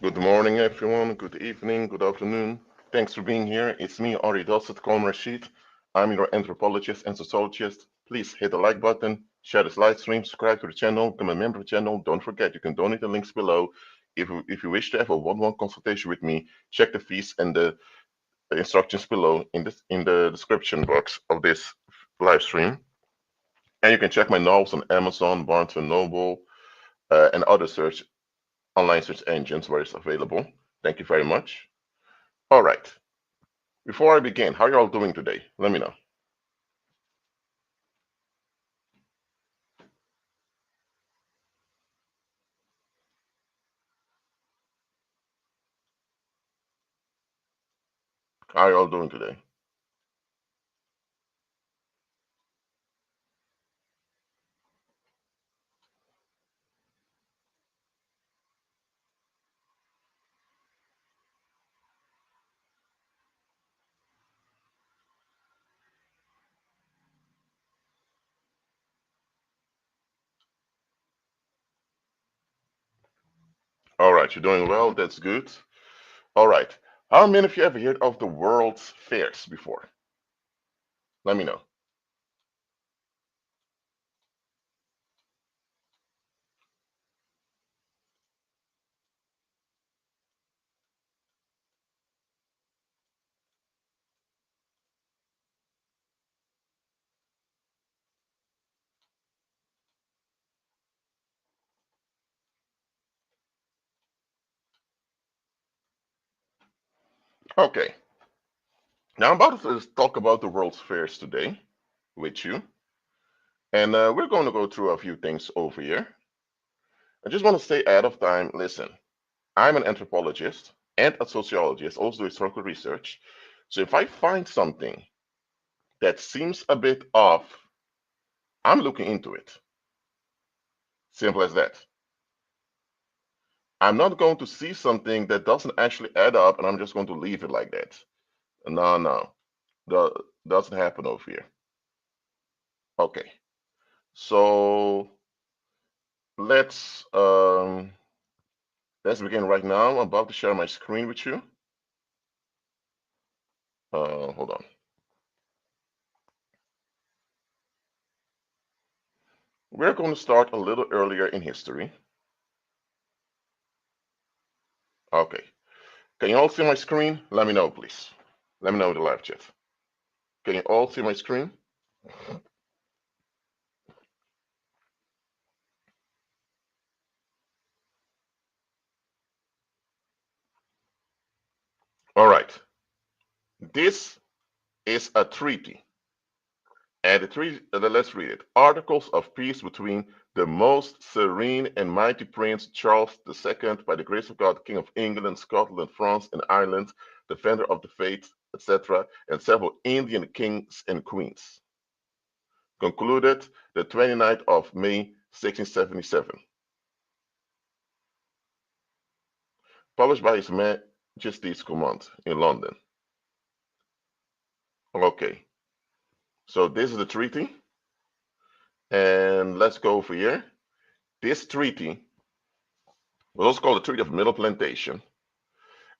Good morning, everyone. Good evening. Good afternoon. Thanks for being here. It's me, Ari Dosset Rashid. I'm your anthropologist and sociologist. Please hit the like button, share this live stream, subscribe to the channel, become a member of the channel. Don't forget, you can donate the links below. If you wish to have a one-on-one consultation with me, check the fees and the instructions below in the description box of this live stream. And you can check my novels on Amazon, Barnes& and Noble, and other online search engines where it's available. Thank you very much. All right. Before I begin, how are you all doing today? Let me know. How are you all doing today? All right, you're doing well. That's good. All right. How many of you ever heard of the World's Fairs before? Let me know. Okay. Now I'm about to talk about the World's Fairs today with you. And we're going to go through a few things over here. I just want to say ahead of time, listen, I'm an anthropologist and a sociologist, also do historical research. So if I find something that seems a bit off, I'm looking into it. Simple as that. I'm not going to see something that doesn't actually add up and I'm just going to leave it like that. No, no. That doesn't happen over here. Okay. So let's um let's begin right now. I'm about to share my screen with you. Hold on. We're going to start a little earlier in history. Okay. Can you all see my screen? Let me know, please. Let me know in the live chat. Can you all see my screen? All right. This is a treaty. And the treaty, let's read it. Articles of peace between the most serene and mighty Prince Charles II, by the grace of God, King of England, Scotland, France, and Ireland, defender of the faith, etc., and several Indian kings and queens. Concluded the 29th of May, 1677. Published by His Majesty's Command in London. Okay, so this is the treaty. And let's go over here. This treaty was also called the Treaty of Middle Plantation.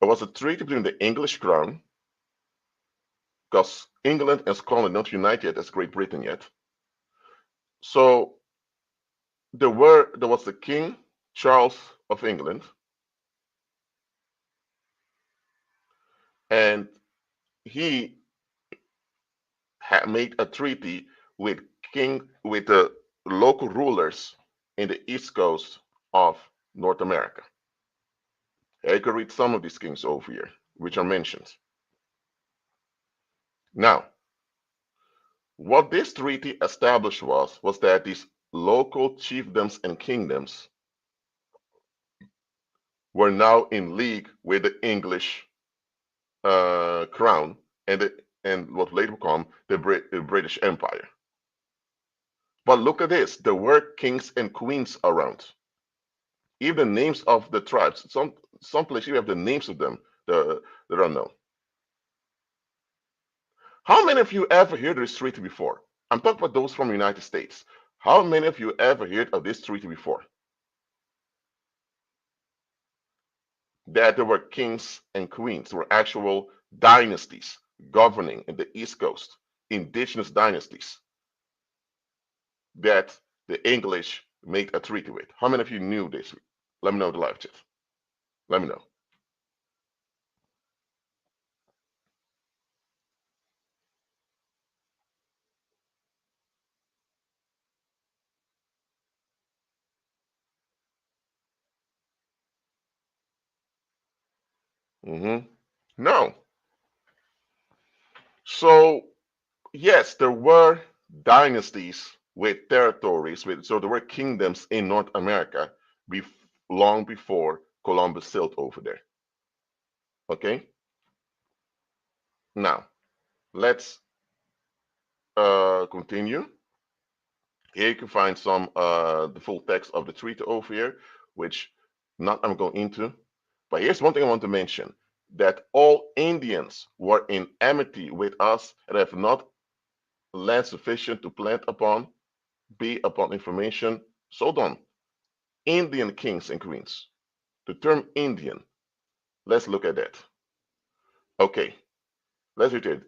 It was a treaty between the English crown, because England and Scotland not united as Great Britain yet. So there was the King Charles of England, and he had made a treaty with the local rulers in the east coast of North America. I can read some of these kings over here, which are mentioned. Now, what this treaty established was that these local chiefdoms and kingdoms were now in league with the English crown and what later became the British Empire. But look at this: there were kings and queens around. Even the names of the tribes. Some places you have the names of them that are known. How many of you ever heard of this treaty before? I'm talking about those from the United States. How many of you ever heard of this treaty before? that there were kings and queens. There were actual dynasties governing in the East Coast, indigenous dynasties that the English made a treaty with. How many of you knew this? Let me know in the live chat. Let me know. No. So yes, there were dynasties with territories, so there were kingdoms in North America long before Columbus sailed over there. Okay. Now let's continue. Here you can find some the full text of the treaty over here, which not I'm going into. But here's one thing I want to mention: that all Indians were in enmity with us and have not land sufficient to plant upon, be upon information, sold on. Indian kings and queens. The term Indian. Let's look at that. Okay, let's read it.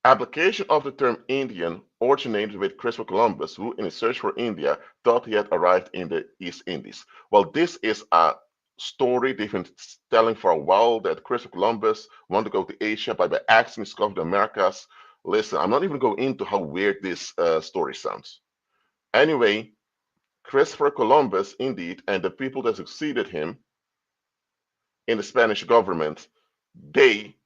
Application of the term Indian originated with Christopher Columbus, who, in his search for India, thought he had arrived in the East Indies. Well, this is a story they've been telling for a while that Christopher Columbus wanted to go to Asia, but by accident discovered the Americas. Listen, I'm not even going into how weird this story sounds. Anyway, Christopher Columbus, indeed, and the people that succeeded him in the Spanish government, they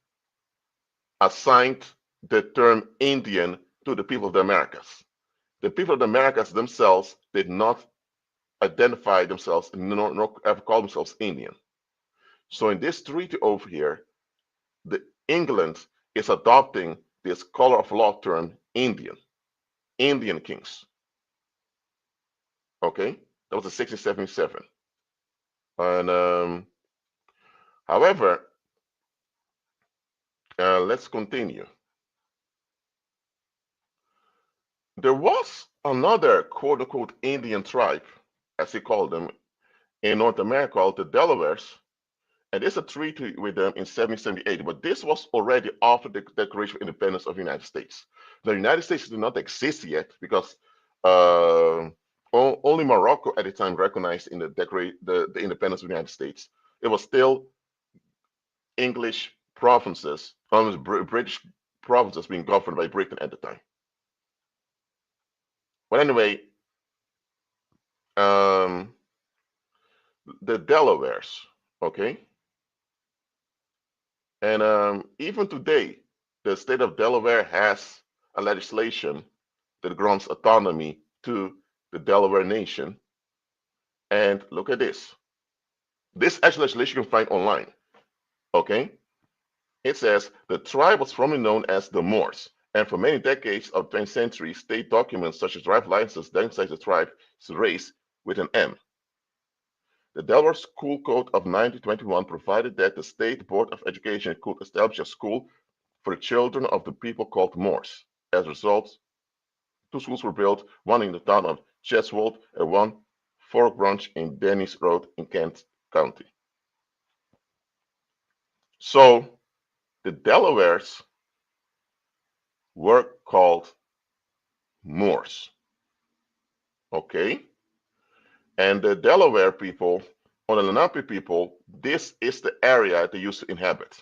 assigned the term Indian to the people of the Americas. The people of the Americas themselves did not identify themselves, nor ever call themselves Indian. So in this treaty over here, England is adopting this color of law term Indian, Indian kings. Okay, that was in 1677. And however, let's continue. There was another quote unquote Indian tribe, as he called them, in North America called the Delawares. And there's a treaty with them in 1778, but this was already after the Declaration of Independence of the United States. The United States did not exist yet because only Morocco at the time recognized in the independence of the United States. It was still English provinces, British provinces being governed by Britain at the time. But anyway, the Delawares, okay? And even today, the state of Delaware has a legislation that grants autonomy to the Delaware Nation. And look at this. This actual legislation you can find online, okay? It says the tribe was formerly known as the Moors, and for many decades of the 20th century, state documents such as driver's licenses demonstrate the tribe's race with an M. The Delaware School Code of 1921 provided that the State Board of Education could establish a school for the children of the people called Moors. As a result, two schools were built, one in the town of Cheswold and one Fork Branch in Dennis Road in Kent County. So the Delawares were called Moors. Okay? And the Delaware people, or the Lenape people, this is the area they used to inhabit.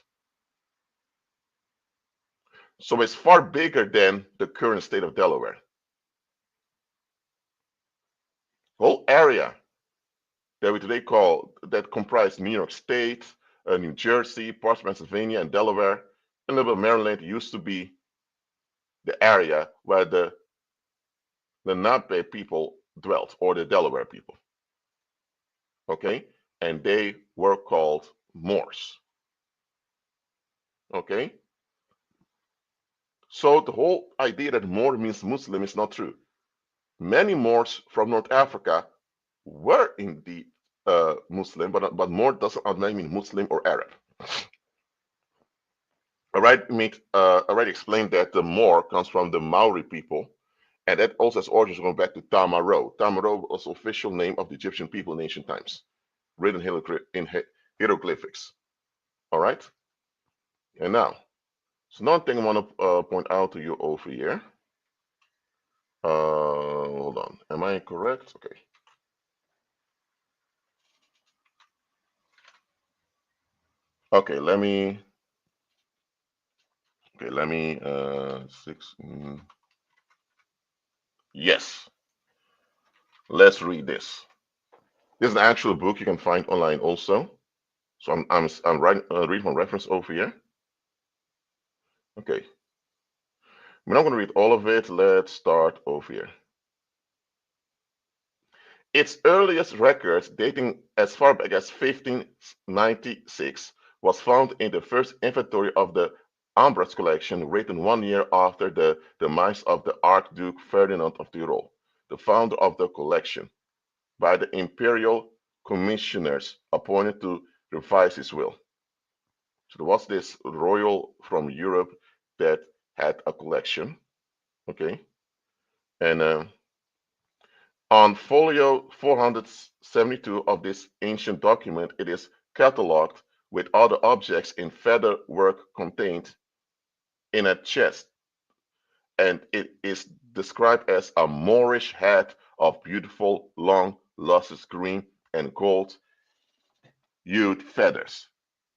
So it's far bigger than the current state of Delaware. The whole area that we today call, that comprised New York State, New Jersey, parts of Pennsylvania, and Delaware, and a little bit of Maryland used to be the area where the Lenape people dwelt, or the Delaware people. Okay? And they were called Moors. Okay? So the whole idea that Moor means Muslim is not true. Many Moors from North Africa were indeed Muslim, but Moor doesn't automatically mean Muslim or Arab. Already explained that the Moor comes from the Maori people, and that also has origins going back to Tamaro. Tamaro was the official name of the Egyptian people in ancient times, written in hieroglyphics. All right. And now, so another thing I want to point out to you over here. Hold on. Am I correct? Okay. Okay. Let me. Six. Yes. Let's read this. This is an actual book you can find online also. So I'm writing reading from reference over here. Okay. We're not going to read all of it. Let's start over here. Its earliest records, dating as far back as 1596, was found in the first inventory of the Ambras collection, written 1 year after the demise of the Archduke Ferdinand of Tyrol, the founder of the collection, by the imperial commissioners appointed to revise his will. So there was this royal from Europe that had a collection, okay, and on folio 472 of this ancient document, it is catalogued with other objects in feather work contained in a chest, and it is described as a Moorish hat of beautiful, long, lustrous green and gold hued feathers,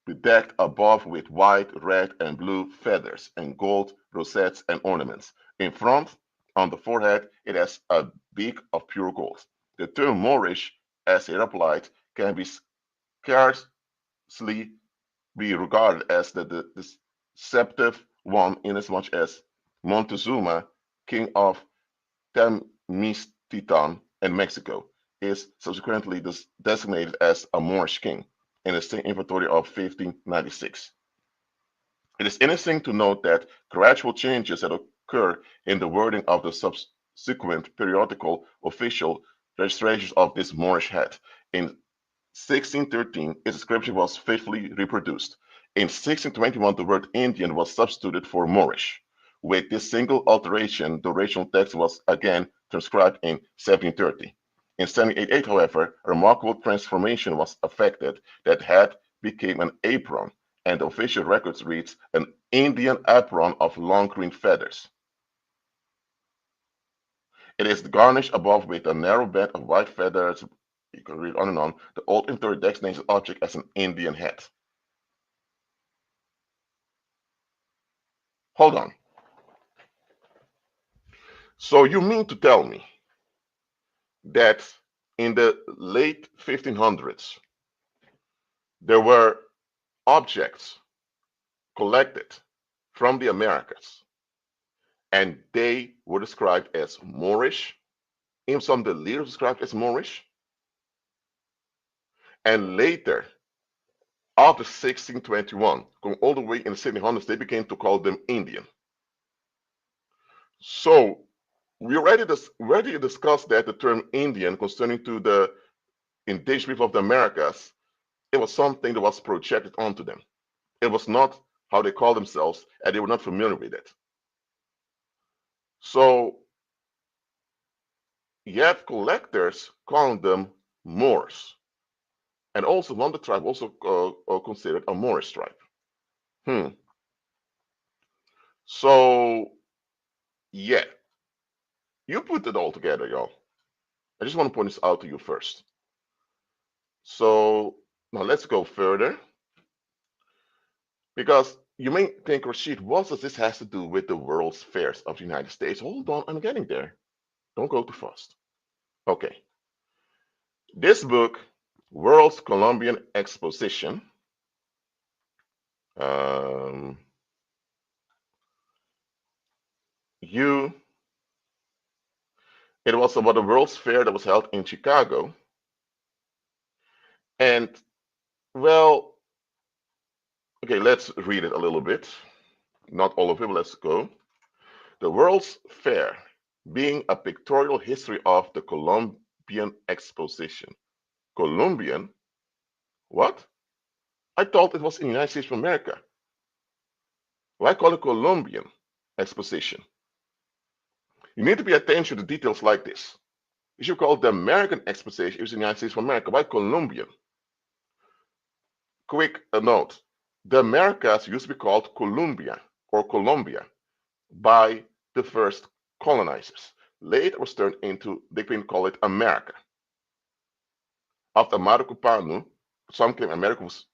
bedecked above with white, red, and blue feathers and gold rosettes and ornaments. In front, on the forehead, it has a beak of pure gold. The term Moorish, as it applied, can be scarcely be regarded as the deceptive one, inasmuch as Montezuma, king of Tenochtitlan and Mexico, is subsequently designated as a Moorish king in the state inventory of 1596. It is interesting to note that gradual changes that occur in the wording of the subsequent periodical official registrations of this Moorish hat. In 1613, its description was faithfully reproduced. In 1621, the word Indian was substituted for Moorish. With this single alteration, the original text was again transcribed in 1730. In 1788, however, a remarkable transformation was effected. That hat became an apron, and the official records reads an Indian apron of long green feathers. It is garnished above with a narrow band of white feathers. You can read on and on. The old inventory designates the object as an Indian hat. Hold on. So you mean to tell me that in the late 1500s, there were objects collected from the Americas and they were described as Moorish? Even some of the leaders described as Moorish? And later, after 1621, going all the way in the 1700s, they began to call them Indian. So we already discussed that the term Indian concerning to the indigenous people of the Americas, it was something that was projected onto them. It was not how they call themselves, and they were not familiar with it. So you have collectors calling them Moors, and also one of the tribe also considered a Moorish tribe. Hmm. So yeah, you put it all together, y'all. I just want to point this out to you first. So now let's go further, because you may think, Rashid, what does this has to do with the World's Fairs of the United States? Hold on, I'm getting there. Don't go too fast. Okay. This book, World's Columbian Exposition, um, you it was about the World's Fair that was held in Chicago. And well, okay, let's read it a little bit. Not all of it, but let's go. The World's Fair, being a pictorial history of the Columbian Exposition. Columbian? What? I thought it was in the United States of America. Why call it Columbian Exposition? You need to pay attention to details like this. You should call it the American Exposition. It was in the United States of America. Why Columbian? Quick note. The Americas used to be called Columbia or Colombia by the first colonizers. Later it was turned into, they can call it America. After Marco Panu, some claim America was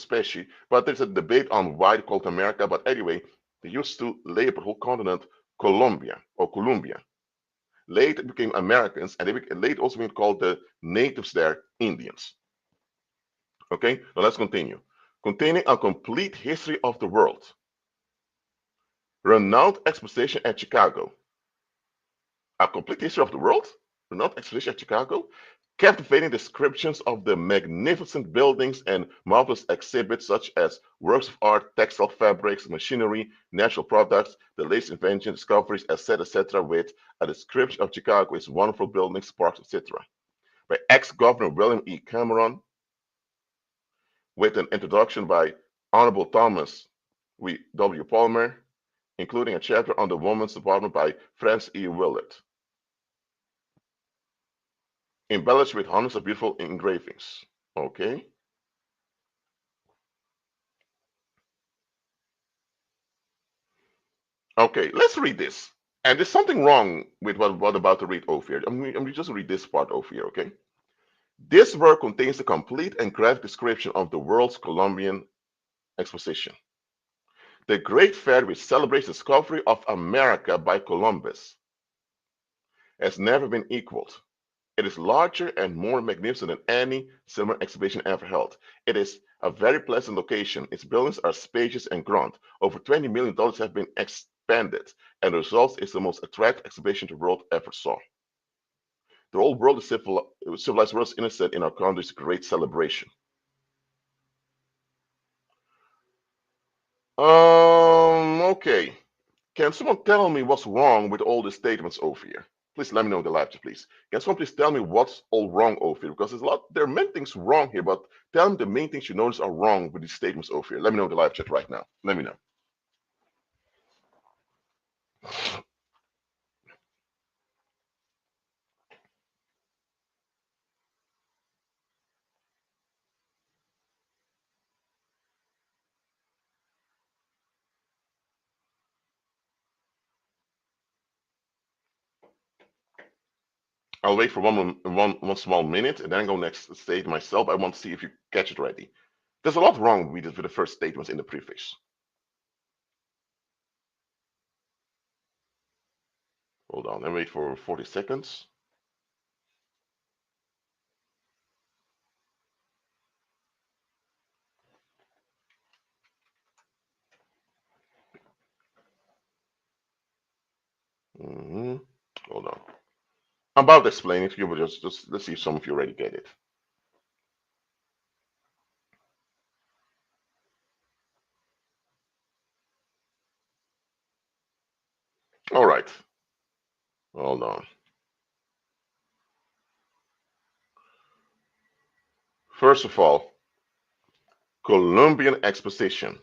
special, but there's a debate on why they call it America. But anyway, they used to label the whole continent Colombia or Columbia. Later it became Americans, and later also been called the natives there Indians. Okay, now let's continue. Containing a complete history of the world. Renowned exposition at Chicago. A complete history of the world? Renowned exposition at Chicago? Captivating descriptions of the magnificent buildings and marvelous exhibits such as works of art, textile fabrics, machinery, natural products, the latest inventions, discoveries, etc., with a description of Chicago, its wonderful buildings, parks, etc. By ex-Governor William E. Cameron, with an introduction by Honorable Thomas W. Palmer, including a chapter on the Women's Department by Frances E. Willett. Embellished with hundreds of beautiful engravings. Okay. Okay, let's read this. And there's something wrong with what I'm about to read over here. I'm going to just read this part over here, okay? This work contains a complete and graphic description of the world's Columbian Exposition. The great fair which celebrates the discovery of America by Columbus has never been equaled. It is larger and more magnificent than any similar exhibition ever held. It is a very pleasant location. Its buildings are spacious and grand. Over $20 million have been expended, and the result is the most attractive exhibition the world ever saw. The whole world is civilized world is innocent in our country's great celebration. Okay. Can someone tell me what's wrong with all the statements over here? Please let me know in the live chat, please. Can someone please tell me what's all wrong over here? Because there are many things wrong here, but tell me the main things you notice are wrong with these statements over here. Let me know in the live chat right now. Let me know. I'll wait for one small minute and then go next state myself. I want to see if you catch it already. There's a lot wrong with the first statements in the preface. Hold on, and wait for 40 seconds. Hold on. I'm about to explain it to you, but just let's see if some of you already get it. All right. Hold on. First of all, Columbian Exposition,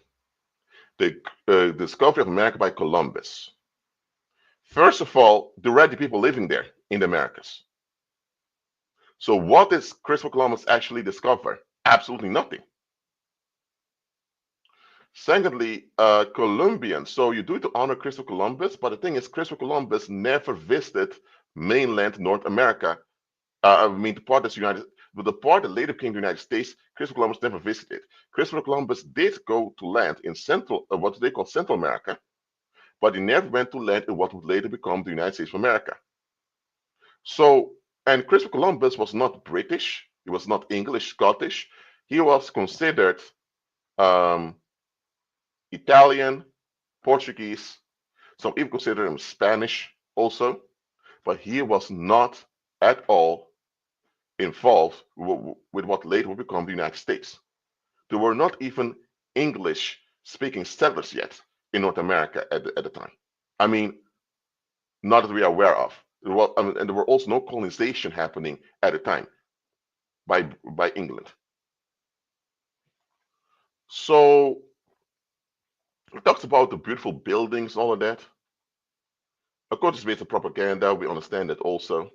the discovery of America by Columbus. First of all, there were already people living there in the Americas. So what did Christopher Columbus actually discover? Absolutely nothing. Secondly, Columbian. So you do it to honor Christopher Columbus, but the thing is, Christopher Columbus never visited mainland North America. I mean, the part that later became the United States, Christopher Columbus never visited. Christopher Columbus did go to land in what they call Central America, but he never went to land in what would later become the United States of America. So, and Christopher Columbus was not British, he was not English, Scottish. He was considered um, Italian, Portuguese, some even consider him Spanish also, but he was not at all involved with what later would become the United States. There were not even English speaking settlers yet in North America at the time. I mean, not that we are aware of. And there were also no colonization happening at the time by England. So it talks about the beautiful buildings, all of that. Of course, it's based on propaganda. We understand that also.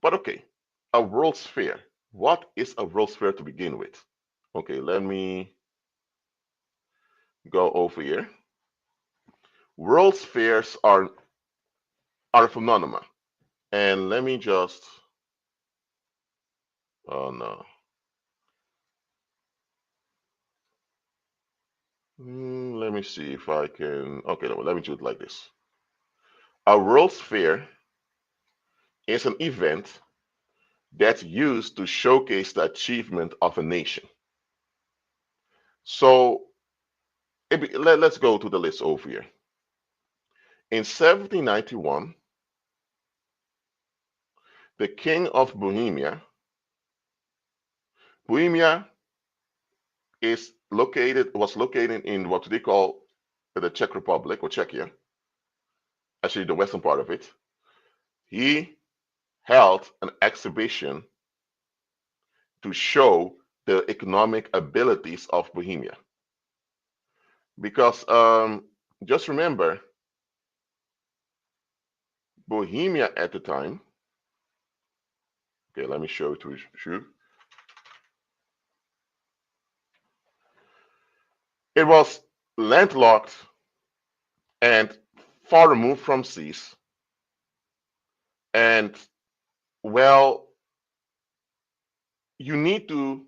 But okay, a world's fair. What is a world's fair to begin with? Okay, let me go over here. World's fairs are a phenomenon. And let me just, oh no. Let me see if I can, okay, let me do it like this. A World's Fair is an event that's used to showcase the achievement of a nation. So let's go to the list over here. In 1791, the king of Bohemia was located in what they call the Czech Republic or Czechia, actually the western part of it. He held an exhibition to show the economic abilities of Bohemia. Because just remember, Bohemia at the time, okay, let me show it to you. It was landlocked and far removed from seas. And well, you need to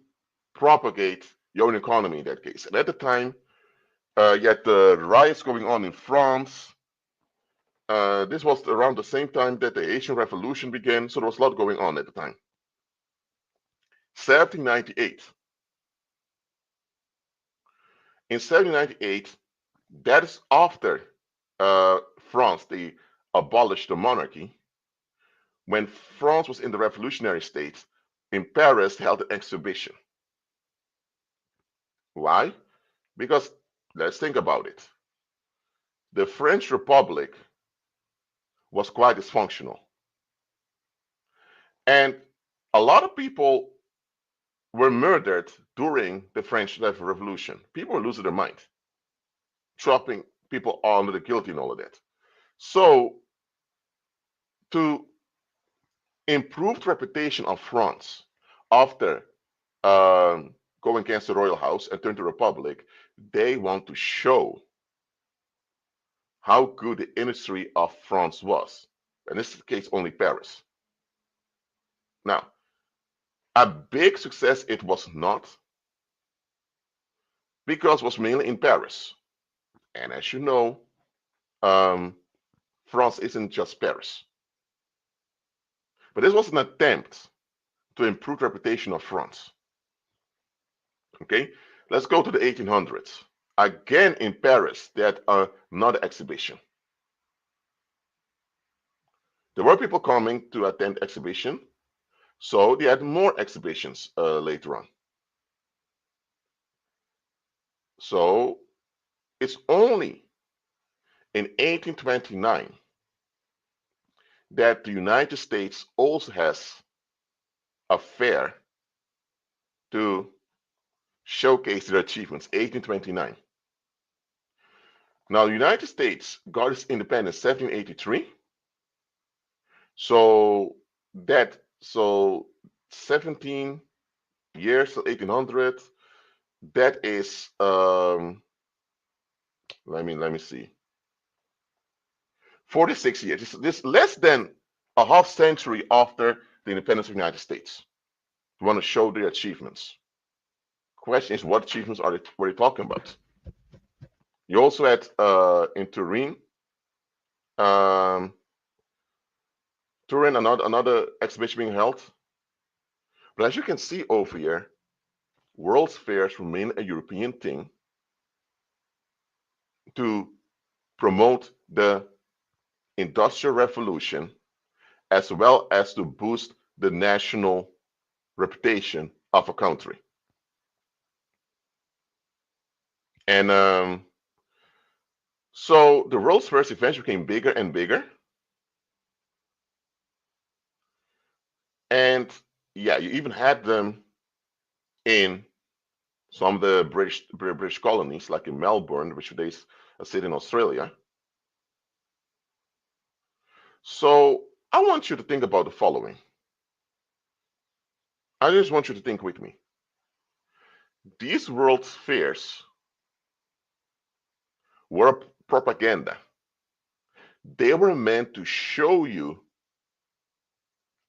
propagate your own economy in that case. And at the time, you had the riots going on in France. This was around the same time that the Asian Revolution began, so there was a lot going on at the time. 1798. In 1798, that is after France, they abolished the monarchy. When France was in the revolutionary state, in Paris held an exhibition. Why? Because let's think about it. The French Republic was quite dysfunctional. And a lot of people were murdered during the French Revolution. People were losing their mind, trapping people under the guillotine and all of that. So, to improve the reputation of France after going against the royal house and turn to republic, they want to show how good the industry of France was. In this case, only Paris. Now, a big success it was not, because it was mainly in Paris. And as you know, France isn't just Paris. But this was an attempt to improve the reputation of France. Okay, let's go to the 1800s. Again in Paris, they had another exhibition. There were people coming to attend exhibition, so they had more exhibitions later on. So it's only in 1829 that the United States also has a fair to showcase their achievements. 1829. Now, the United States got its independence 1783. So 17 years till 1800. That is let me see. 46 years. This less than a half century after the independence of the United States. You want to show their achievements. Question is, what achievements were they talking about? You also had in Turin, another exhibition being held. But as you can see over here, World's Fairs remain a European thing to promote the Industrial Revolution as well as to boost the national reputation of a country. And so the World's Fairs eventually became bigger and bigger. And yeah, you even had them in some of the British colonies, like in Melbourne, which is a city in Australia. So I want you to think about the following. I just want you to think with me. These World's Fairs were propaganda. They were meant to show you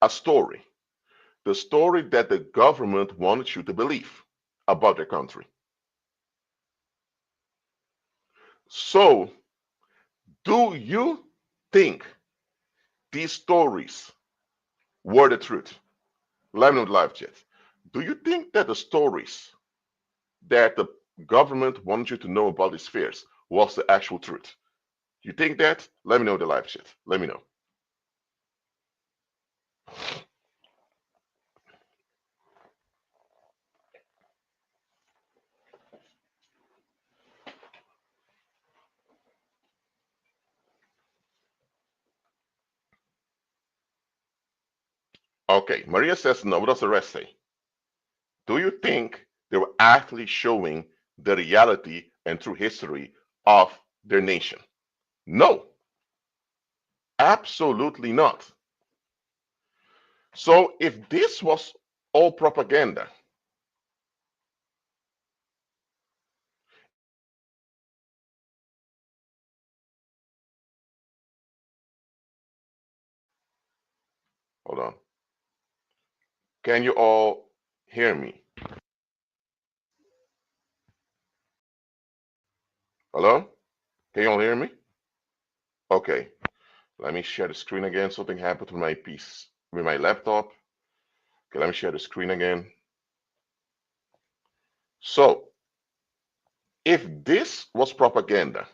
a story, the story that the government wanted you to believe about their country. So, do you think these stories were the truth? Let me know in the live chat. Do you think that the stories that the government wanted you to know about these fears was the actual truth? You think that? Let me know in the live chat. Let me know. Okay, Maria says no. What does the rest say? Do you think they were actually showing the reality and true history of their nation? No, absolutely not. So if this was all propaganda, hold on. Can you all hear me? Hello? Can you all hear me? Okay. Let me share the screen again. Something happened with my piece, with my laptop. Okay, let me share the screen again. So, if this was propaganda,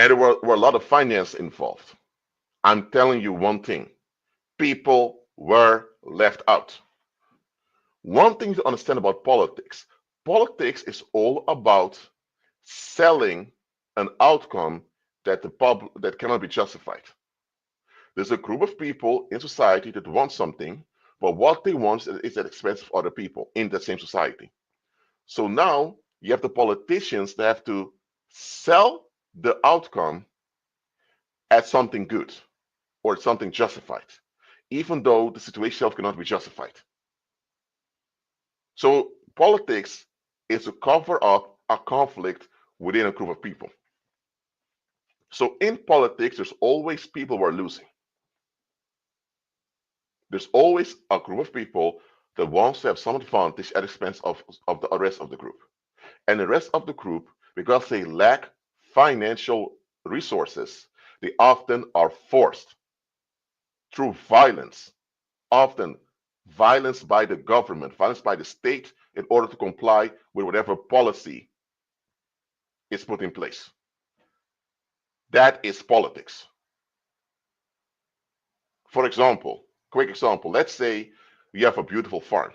and there were a lot of finance involved, I'm telling you one thing: people were left out. One thing to understand about politics is all about selling an outcome that that cannot be justified. There's a group of people in society that want something, but what they want is at the expense of other people in that same society. So now you have the politicians that have to sell the outcome as something good or something justified, even though the situation itself cannot be justified. So politics is to cover up a conflict within a group of people. So in politics, there's always people who are losing. There's always a group of people that wants to have some advantage at the expense of the rest of the group. And the rest of the group, because they lack financial resources, they often are forced through violence, often violence by the government, violence by the state, in order to comply with whatever policy is put in place. That is politics. For example, quick example, let's say you have a beautiful farm,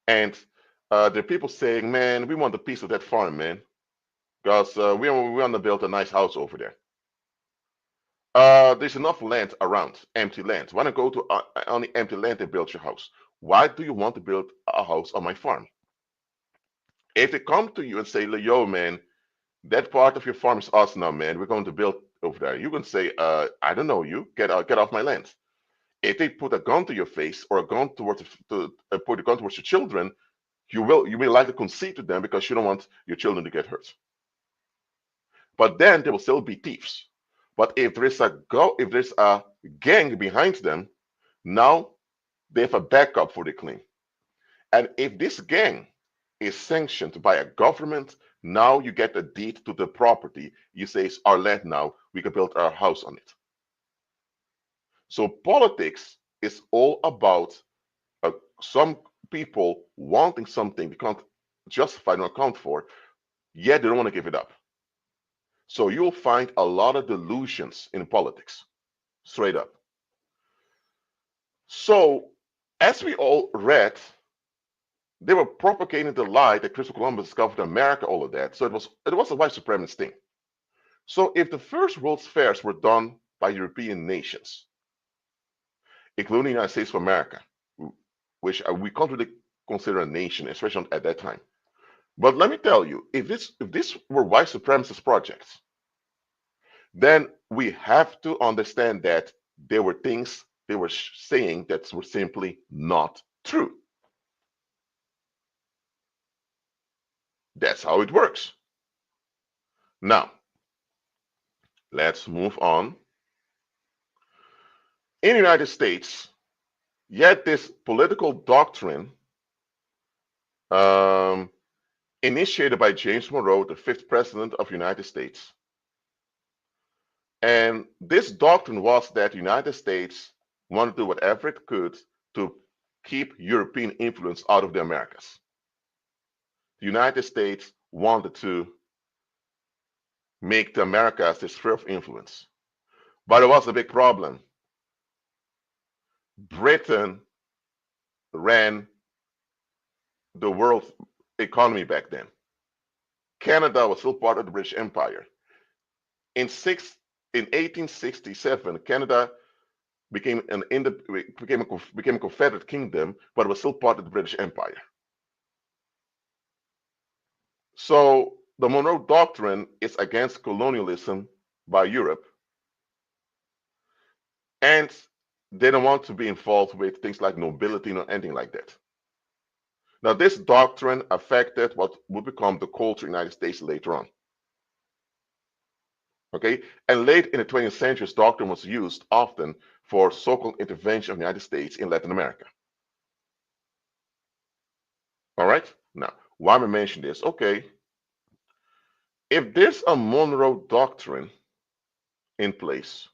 and there are people saying, man, we want a piece of that farm, man, because we want to build a nice house over there. There's enough land around, empty land. Why not go to only empty land and build your house? Why do you want to build a house on my farm? If they come to you and say, yo, man, that part of your farm is us now, man, we're going to build over there. You can say, I don't know you, get off my land. If they put a gun to your face or a gun towards put a gun towards your children, you may likely concede to them because you don't want your children to get hurt. But then there will still be thieves. But if there's a gang behind them, now they have a backup for the claim. And if this gang is sanctioned by a government, now you get a deed to the property. You say it's our land now, we can build our house on it. So politics is all about some people wanting something they can't justify nor account for, yet they don't want to give it up. So you'll find a lot of delusions in politics, straight up. So, as we all read, they were propagating the lie that Christopher Columbus discovered America, all of that. So it was a white supremacist thing. So if the first World's Fairs were done by European nations, including the United States of America, which we can't really consider a nation, especially at that time. But let me tell you, if this were white supremacist projects, then we have to understand that there were things they were saying that were simply not true. That's how it works. Now, let's move on. In the United States, yet this political doctrine um, initiated by James Monroe, the fifth president of the United States. And this doctrine was that the United States wanted to do whatever it could to keep European influence out of the Americas. The United States wanted to make the Americas their sphere of influence. But it was a big problem. Britain ran the world economy back then. Canada was still part of the British Empire. In 1867, Canada became a confederate kingdom, but it was still part of the British Empire. So the Monroe Doctrine is against colonialism by Europe, and they don't want to be involved with things like nobility or anything like that. Now, this doctrine affected what would become the culture in the United States later on. Okay, and late in the 20th century, this doctrine was used often for so-called intervention of the United States in Latin America. All right, now, why am I mentioning this? Okay, if there's a Monroe Doctrine in place,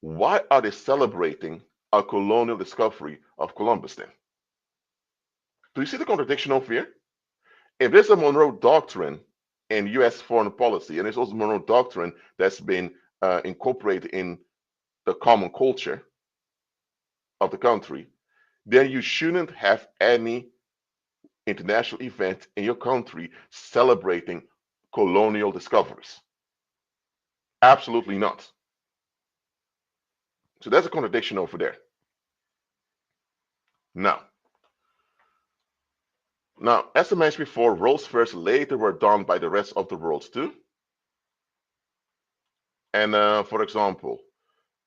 why are they celebrating a colonial discovery of Columbus then? Do you see the contradiction over here? If there's a Monroe Doctrine in U.S. foreign policy, and there's also a Monroe Doctrine that's been incorporated in the common culture of the country, then you shouldn't have any international event in your country celebrating colonial discoveries. Absolutely not. So there's a contradiction over there. Now, as I mentioned before, world's fairs later were done by the rest of the world too. And for example,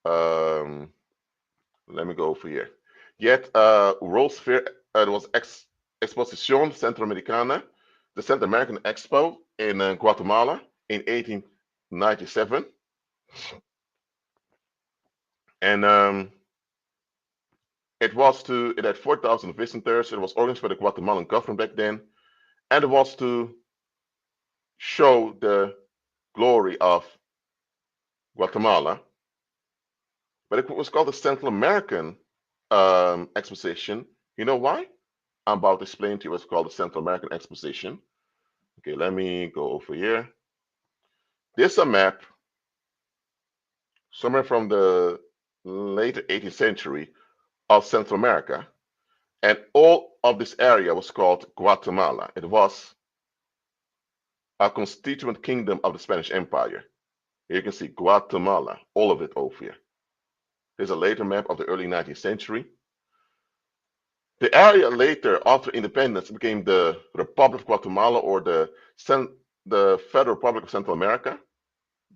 let me go over here. Yet, World's Fair, there was Exposición Centroamericana, the Central American Expo in Guatemala in 1897. And it had 4,000 visitors. It was organized by the Guatemalan government back then. And it was to show the glory of Guatemala. But it was called the Central American Exposition. You know why? I'm about to explain to you what's called the Central American Exposition. Okay, let me go over here. This is a map somewhere from the late 18th century of Central America. And all of this area was called Guatemala. It was a constituent kingdom of the Spanish Empire. Here you can see Guatemala, all of it over here. Here's a later map of the early 19th century. The area later, after independence, became the Republic of Guatemala, or the Federal Republic of Central America.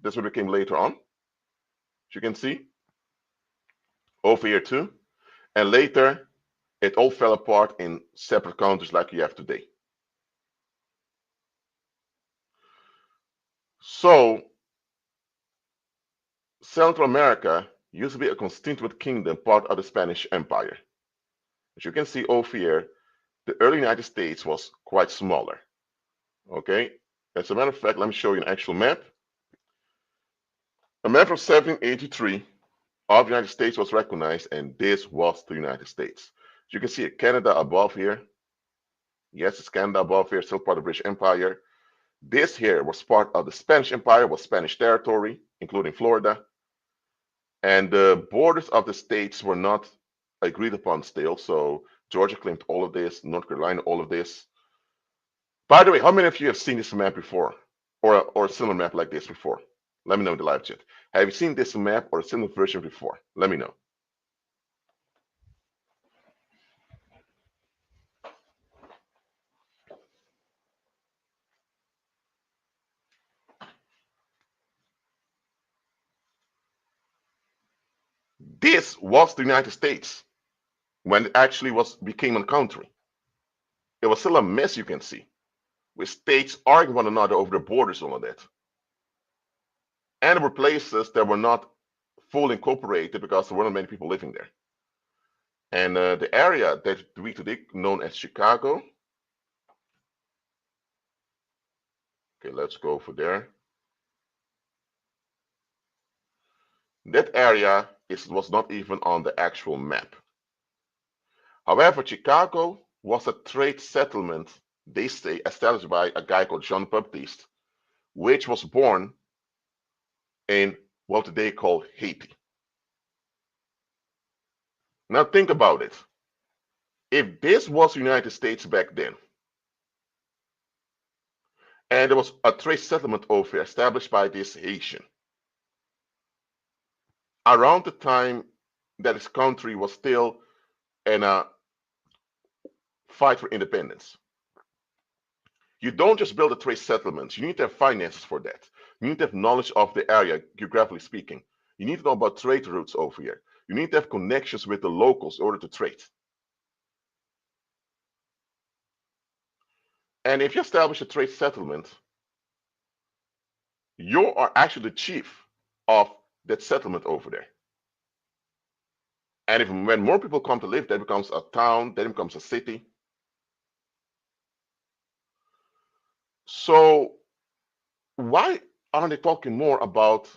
This one became later on, as you can see, over here too. And later, it all fell apart in separate countries like you have today. So, Central America used to be a constituent kingdom, part of the Spanish Empire. As you can see over here, the early United States was quite smaller. Okay, as a matter of fact, let me show you an actual map. A map from 1783 of the United States was recognized, and this was the United States. As you can see Canada above here. Yes, it's Canada above here, still part of the British Empire. This here was part of the Spanish Empire, was Spanish territory, including Florida. And the borders of the states were not agreed upon still. So Georgia claimed all of this, North Carolina, all of this. By the way, how many of you have seen this map before, or a similar map like this before? Let me know in the live chat. Have you seen this map or a similar version before? Let me know. This was the United States when it actually became a country. It was still a mess, you can see. with states arguing one another over the borders and all that. And there were places that were not fully incorporated because there weren't many people living there. And the area that we today known as Chicago. Okay, let's go for there. That area was not even on the actual map. However, Chicago was a trade settlement, they say, established by a guy called Jean Baptiste, which was born in what today called Haiti. Now think about it. If this was the United States back then, and there was a trade settlement over here established by this Haitian, around the time that his country was still in a fight for independence. You don't just build a trade settlement. You need to have finances for that. You need to have knowledge of the area, geographically speaking. You need to know about trade routes over here. You need to have connections with the locals in order to trade. And if you establish a trade settlement, you are actually the chief of that settlement over there. And when more people come to live, that becomes a town, then it becomes a city. So why aren't they talking more about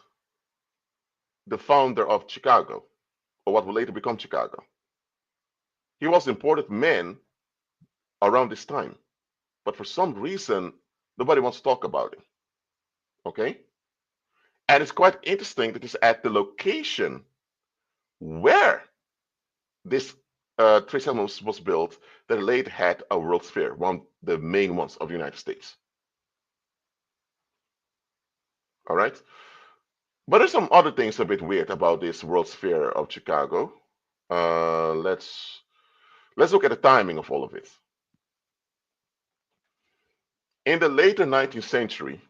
the founder of Chicago, or what will later become Chicago? He was an important man around this time, but for some reason, nobody wants to talk about it. Okay? And it's quite interesting that it's at the location where this trade settlement was built that later had a World's Fair, one of the main ones of the United States. All right? But there's some other things a bit weird about this World's Fair of Chicago. Let's look at the timing of all of it. In the later 19th century,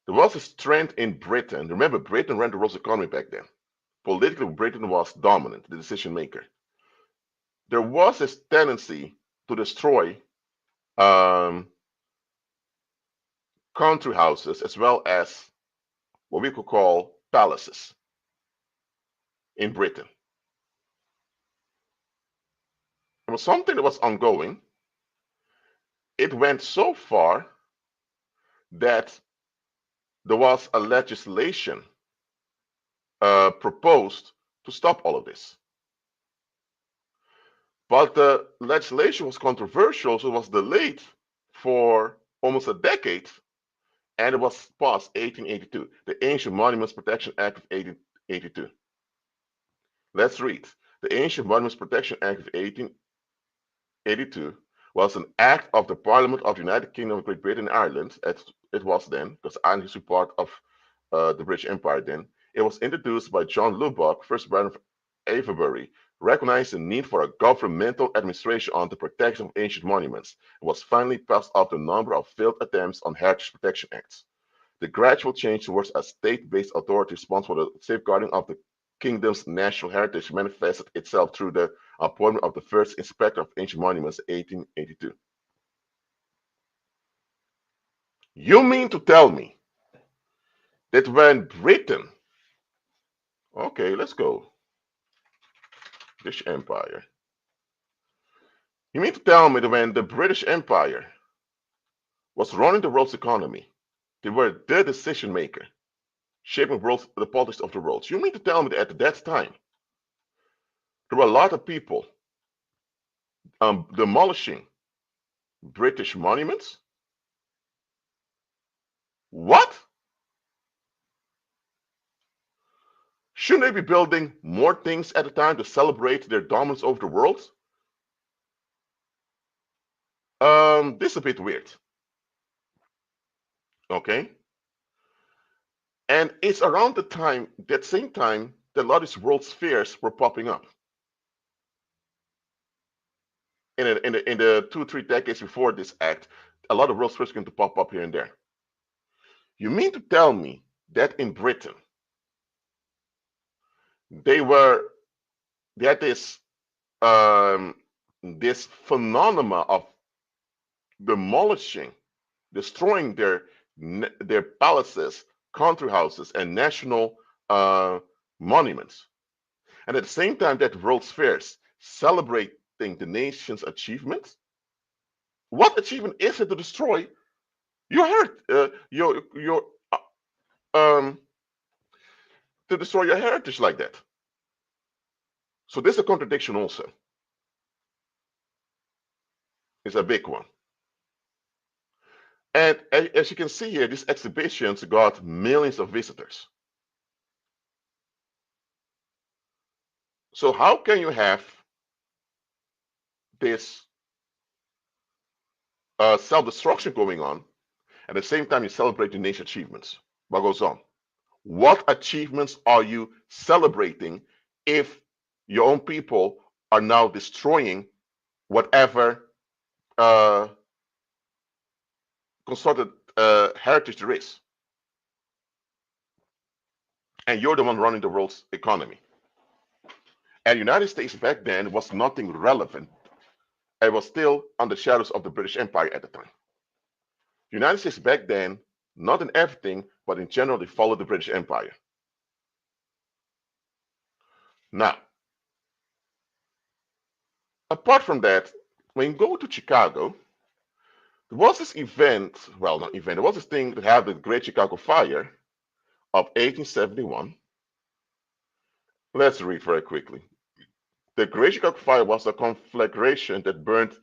there was this trend in Britain. Remember, Britain ran the world's economy back then. Politically, Britain was dominant, the decision maker. There was this tendency to destroy country houses as well as what we could call palaces in Britain. It was something that was ongoing. It went so far that there was a legislation proposed to stop all of this. But the legislation was controversial, so it was delayed for almost a decade, and it was passed 1882, the Ancient Monuments Protection Act of 1882. Let's read. The Ancient Monuments Protection Act of 1882 was an act of the Parliament of the United Kingdom of Great Britain and Ireland, as it was then, because Ireland is a part of the British Empire then. It was introduced by John Lubbock, first Baron of Avebury, recognized the need for a governmental administration on the protection of ancient monuments. It was finally passed after a number of failed attempts on heritage protection acts. The gradual change towards a state-based authority responsible for the safeguarding of the kingdom's national heritage manifested itself through the appointment of the first inspector of ancient monuments in 1882. You mean to tell me that when Britain, okay, let's go, British Empire. You mean to tell me that when the British Empire was running the world's economy, they were the decision maker, shaping the politics of the world. You mean to tell me that at that time, there were a lot of people demolishing British monuments? What? Shouldn't they be building more things at a time to celebrate their dominance over the world? This is a bit weird. Okay? And it's around that same time, that a lot of these world's fairs were popping up. In the 2-3 decades before this act, a lot of world's fairs going to pop up here and there. You mean to tell me that in Britain, they had this this phenomena of demolishing, destroying their palaces, country houses, and national monuments. And at the same time that World's Fairs celebrating the nation's achievements, what achievement is it to destroy your um to destroy your heritage like that? So this is a contradiction also. It's a big one. And as you can see here, these exhibitions got millions of visitors. So how can you have this self-destruction going on at the same time you celebrate your nation's achievements? What goes on? What achievements are you celebrating if your own people are now destroying whatever consulted heritage there is? And you're the one running the world's economy. And the United States back then was nothing relevant. It was still under the shadows of the British Empire at the time. The United States back then, not in everything, but in general, they followed the British Empire. Now, apart from that, when you go to Chicago, there was this event, well, not event, there was this thing that happened, the Great Chicago Fire of 1871. Let's read very quickly. The Great Chicago Fire was a conflagration that burned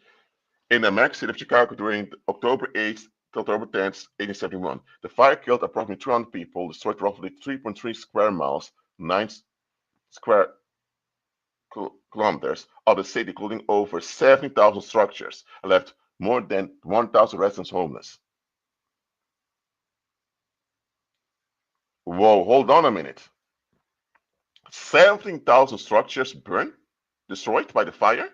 in the American city of Chicago during October 8th to October 10th, 1871. The fire killed approximately 200 people, destroyed roughly 3.3 square miles, 9 square kilometers of the city, including over 70,000 structures, and left more than 1,000 residents homeless. Whoa, hold on a minute. 17,000 structures burned, destroyed by the fire,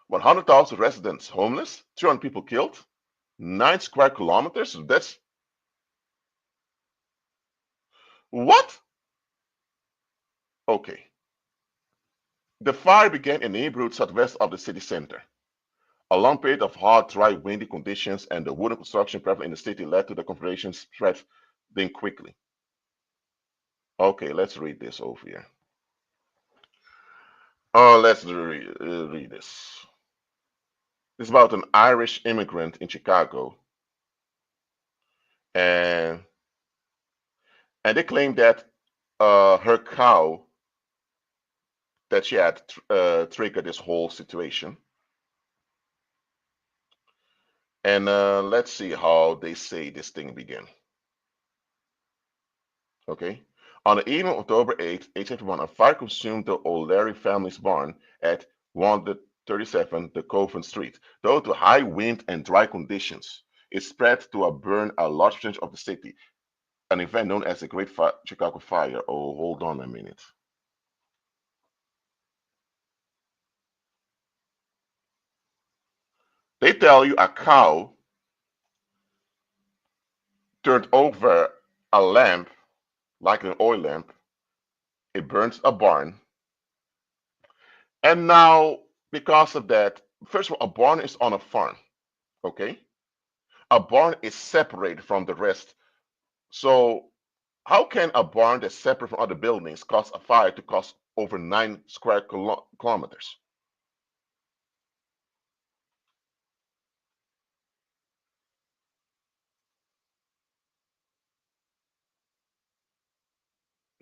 100,000 residents homeless, 200 people killed, 9 square kilometers. That's what? Okay. The fire began in the neighborhood southwest of the city center. A long period of hot, dry, windy conditions and the wooden construction prevalent in the city led to the conflagration spreading quickly. Okay, let's read this over here. Let's read this. It's about an Irish immigrant in Chicago, and they claim that her cow that she had triggered this whole situation. And let's see how they say this thing began. Okay. On the evening of October 8, 1851, a fire consumed the O'Leary family's barn at 137 the Coven Street. Due to high wind and dry conditions, it spread to a large percentage of the city, an event known as the Great Chicago Fire. Oh, hold on a minute. They tell you a cow turned over a lamp, like an oil lamp. It burns a barn. And now, because of that, first of all, a barn is on a farm. Okay. A barn is separated from the rest. So how can a barn that's separate from other buildings cause a fire to cause over 9 square kilometers?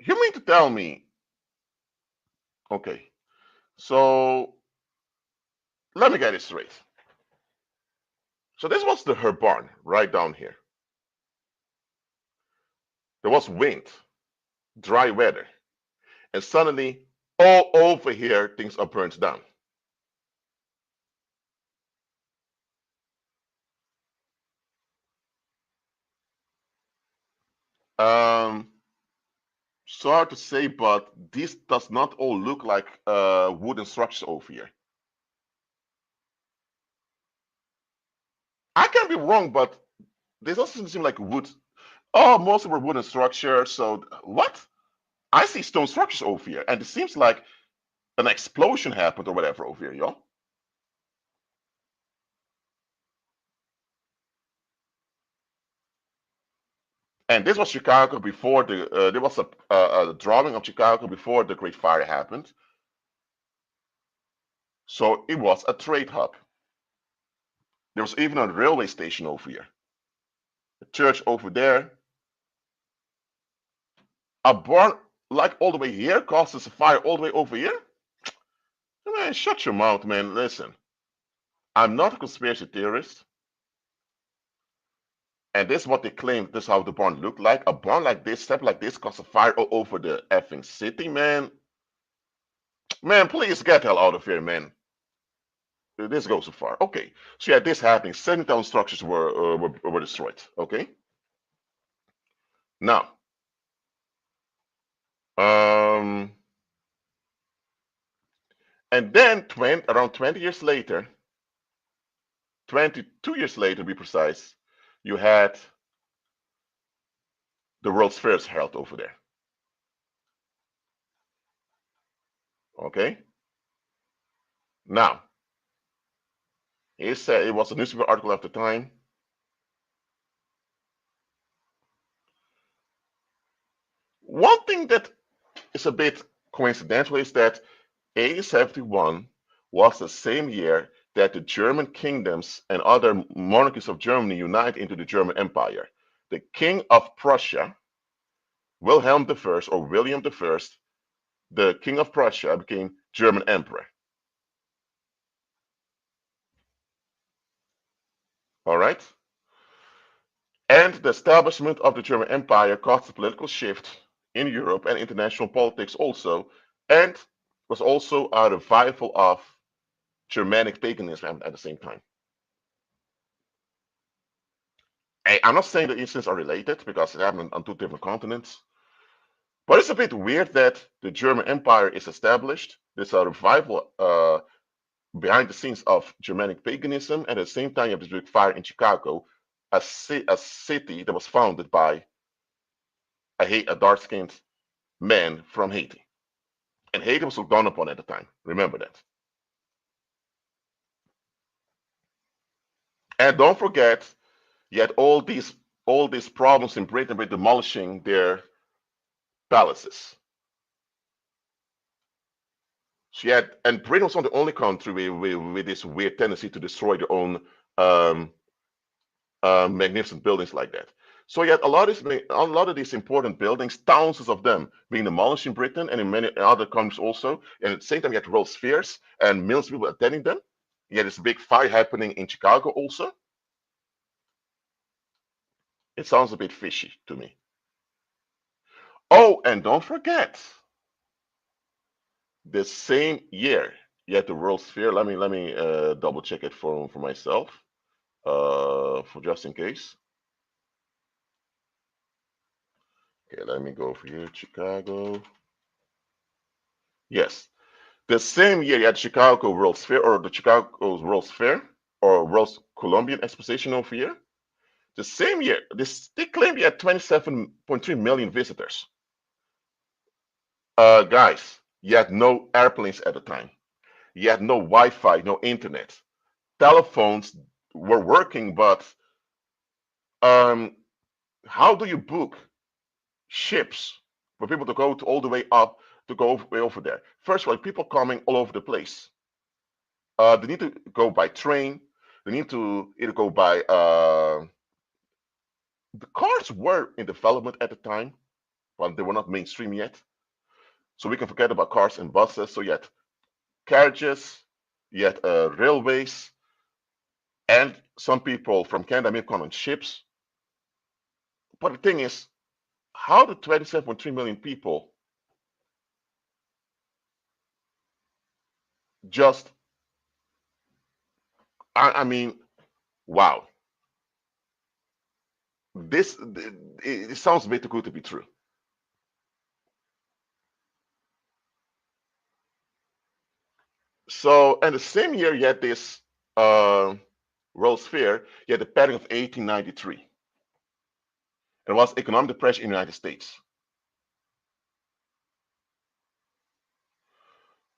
You mean to tell me, okay, so let me get it straight. So this was her barn right down here. There was wind, dry weather, and suddenly all over here things are burnt down. Um, Sorry to say, but this does not all look like wooden structures over here. I can be wrong, but this doesn't seem like wood. Oh, most of them are wooden structures. So what? I see stone structures over here, and it seems like an explosion happened or whatever over here, y'all. And this was Chicago before there was a drawing of Chicago before the Great Fire happened. So it was a trade hub. There was even a railway station over here, a church over there. A barn like all the way here causes a fire all the way over here? Man, shut your mouth, man. Listen, I'm not a conspiracy theorist. And this is what they claim this is how the barn looked like. A barn like this, step like this, causes a fire all over the effing city, man. Man, please get the hell out of here, man. This goes so far. Okay, so yeah, this happening. 7,000 structures were destroyed. Okay, now, um, and then around 20 years later, 22 years later, to be precise, you had the World's Fairs held over there. Okay, now he said it was a newspaper article at the time. One thing that is a bit coincidental is that 1871 was the same year that the German kingdoms and other monarchies of Germany unite into the German Empire. The King of Prussia, Wilhelm I or William I, the King of Prussia became German Emperor. All right? And the establishment of the German Empire caused a political shift in Europe and international politics also, and was also a revival of Germanic paganism at the same time. I'm not saying the incidents are related because it happened on two different continents, but it's a bit weird that the German Empire is established. There's a revival behind the scenes of Germanic paganism, and at the same time, you have this big fire in Chicago, a city that was founded by a dark-skinned man from Haiti. And Haiti was looked down upon at the time. Remember that. And don't forget, you had all these problems in Britain with demolishing their palaces. So you had, and Britain was not the only country with this weird tendency to destroy their own magnificent buildings like that. So you had a lot of these important buildings, thousands of them, being demolished in Britain and in many other countries also. And at the same time, you had World's Fairs and millions of people attending them. You had this big fire happening in Chicago also. It sounds a bit fishy to me. Oh, and don't forget, the same year you had the World's Fair. Let me double check it for myself, for just in case. Okay, let me go for here, Chicago. Yes, the same year you had Chicago World's Fair, or the Chicago World's Fair, or World's Columbian Exposition over here. The same year, they claim you had 27.3 million visitors. Guys, you had no airplanes at the time. You had no Wi-Fi, no internet. Telephones were working, but how do you book ships for people to go all the way up to go way over there? First of all, people coming all over the place. They need to go by train. They need to either go by. The cars were in development at the time, but they were not mainstream yet. So we can forget about cars and buses. So you had carriages, you had railways, and some people from Canada may come on ships. But the thing is, how did 27.3 million people just, I mean, wow. It sounds a bit too good to be true. So, and the same year you had this World's Fair, you had the Panic of 1893. It was economic depression in the United States.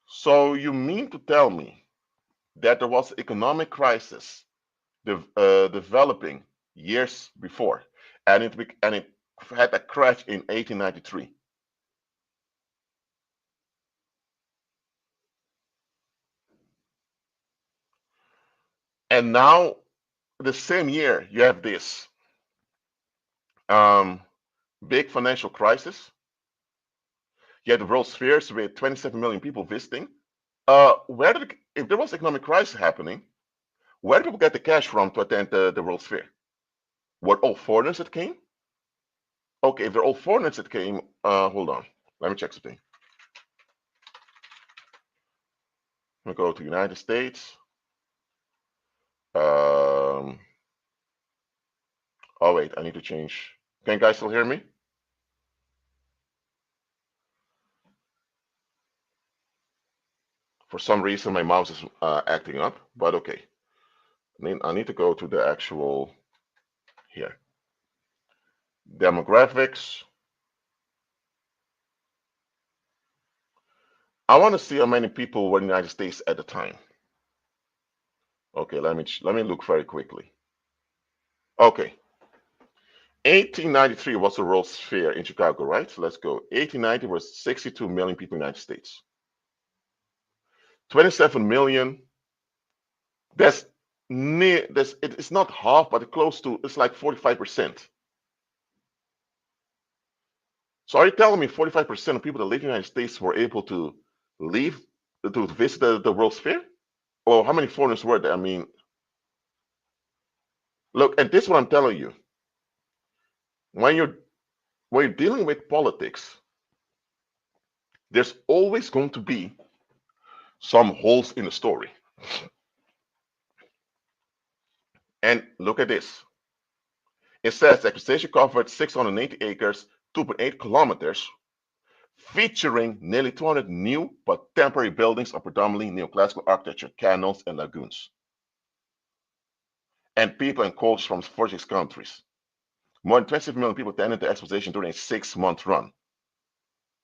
So you mean to tell me that there was economic crisis developing years before, and it had a crash in 1893. And now, the same year, you have this um, big financial crisis. You had the World's Fairs with 27 million people visiting. If there was economic crisis happening, where did people get the cash from to attend the World's Fair? Were all foreigners that came? Okay, if they're all foreigners that came, hold on, let me check something. I'm gonna go to United States. Oh wait, I need to change. Can you guys still hear me? For some reason, my mouse is acting up, but okay. I need to go to the actual here. Demographics. I want to see how many people were in the United States at the time. Okay, let me look very quickly. Okay, 1893 was the World's Fair in Chicago, right? So let's go. 1890 was 62 million people in the United States. 27 million. That's near. It's not half, but close to. It's like 45%. So are you telling me 45% of people that live in the United States were able to leave to visit the World's Fair? Or how many foreigners were there? I mean, look, and this is what I'm telling you. When you're dealing with politics, there's always going to be some holes in the story. And look at this. It says the acquisition covered 680 acres, 2.8 kilometers, featuring nearly 200 new but temporary buildings of predominantly neoclassical architecture, canals, and lagoons, and people and cultures from 46 countries. More than 27 million people attended the exposition during a 6-month run.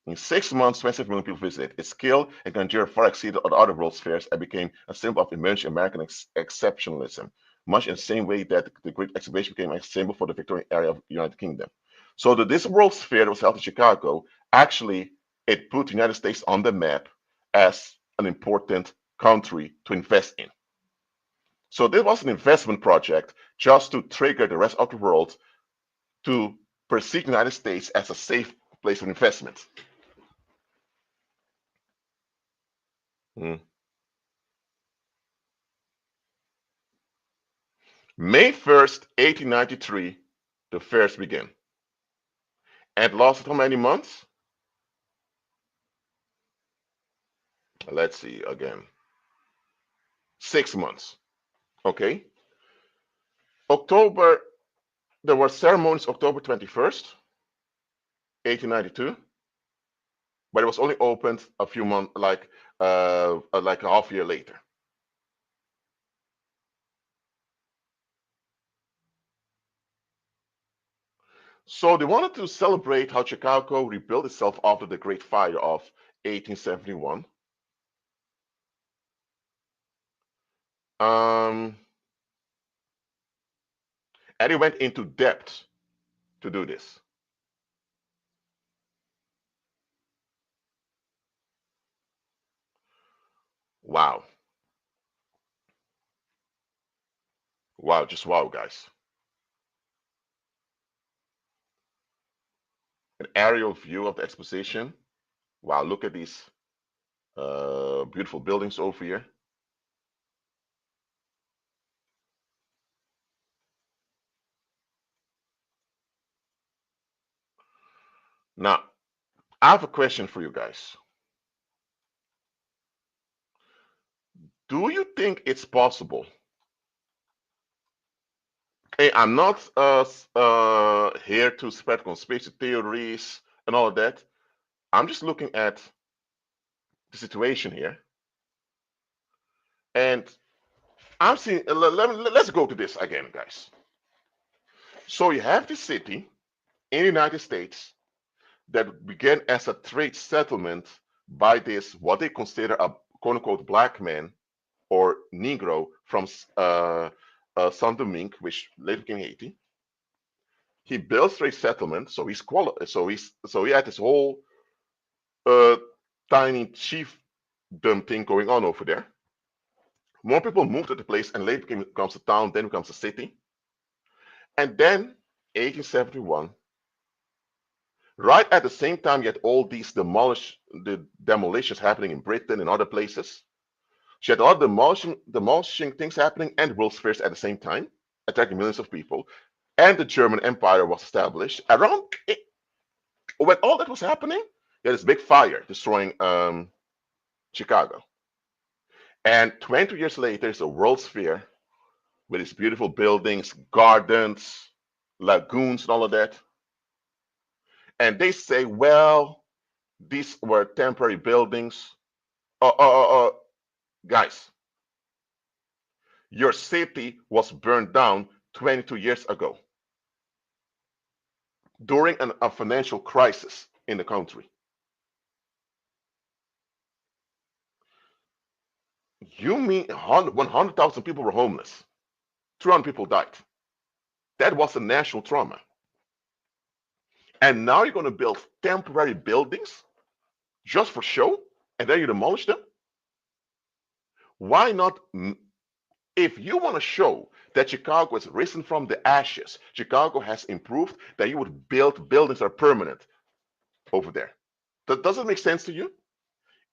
In 6 months, 27 million people visited. Its scale and grandeur far exceeded other World's Fairs and became a symbol of emerging American exceptionalism, much in the same way that the Great Exhibition became a symbol for the Victorian era of the United Kingdom. So this World's Fair that was held in Chicago, actually, it put the United States on the map as an important country to invest in. So this was an investment project just to trigger the rest of the world to perceive the United States as a safe place of investment. Mm. May 1st, 1893, the fairs began. And lasted how many months? Let's see again. 6 months. Okay. October, there were ceremonies October 21st, 1892, but it was only opened a few months, like a half year later. So they wanted to celebrate how Chicago rebuilt itself after the Great Fire of 1871. And he went into debt to do this. Wow. Wow, just wow, guys. An aerial view of the exposition. Wow, look at these beautiful buildings over here. Now, I have a question for you guys. Do you think it's possible? Hey, I'm not here to spread conspiracy theories and all of that. I'm just looking at the situation here. And I'm seeing, let's go to this again, guys. So you have this city in the United States that began as a trade settlement by this, what they consider a quote unquote black man or Negro from Saint Domingue, which later became Haiti. He builds a settlement, so he had this whole uh, tiny chiefdom thing going on over there. More people moved to the place, and later becomes a town, then becomes a city. And then 1871, right at the same time, you had all these demolitions happening in Britain and other places. She had a lot of demolishing things happening and World's Fairs at the same time, attracting millions of people. And the German Empire was established. When all that was happening, there was this big fire destroying Chicago. And 20 years later, there's a World's Fair with its beautiful buildings, gardens, lagoons, and all of that. And they say, well, these were temporary buildings. Guys, your city was burned down 22 years ago during a financial crisis in the country. You mean 100,000 people were homeless? 300 people died. That was a national trauma. And now you're going to build temporary buildings just for show, and then you demolish them? Why not? If you want to show that Chicago has risen from the ashes, Chicago has improved, that you would build buildings that are permanent over there. Does it make sense to you?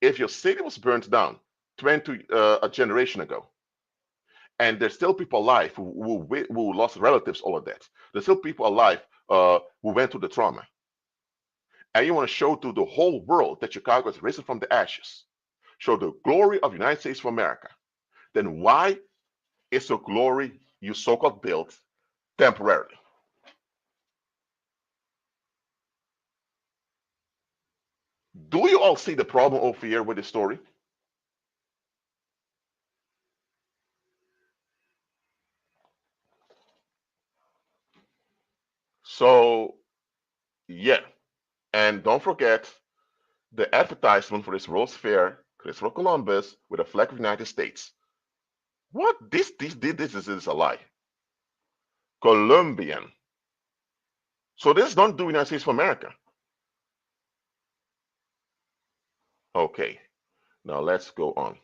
If your city was burned down a generation ago, and there's still people alive who lost relatives, all of that. There's still people alive who went through the trauma. And you want to show to the whole world that Chicago has risen from the ashes, show the glory of the United States of America, then why is the glory you so-called built temporarily? Do you all see the problem over here with this story? So, yeah. And don't forget the advertisement for this World's Fair, Christopher Columbus with a flag of the United States. What? This is a lie. Colombian. So this don't do United States of America. Okay. Now let's go on.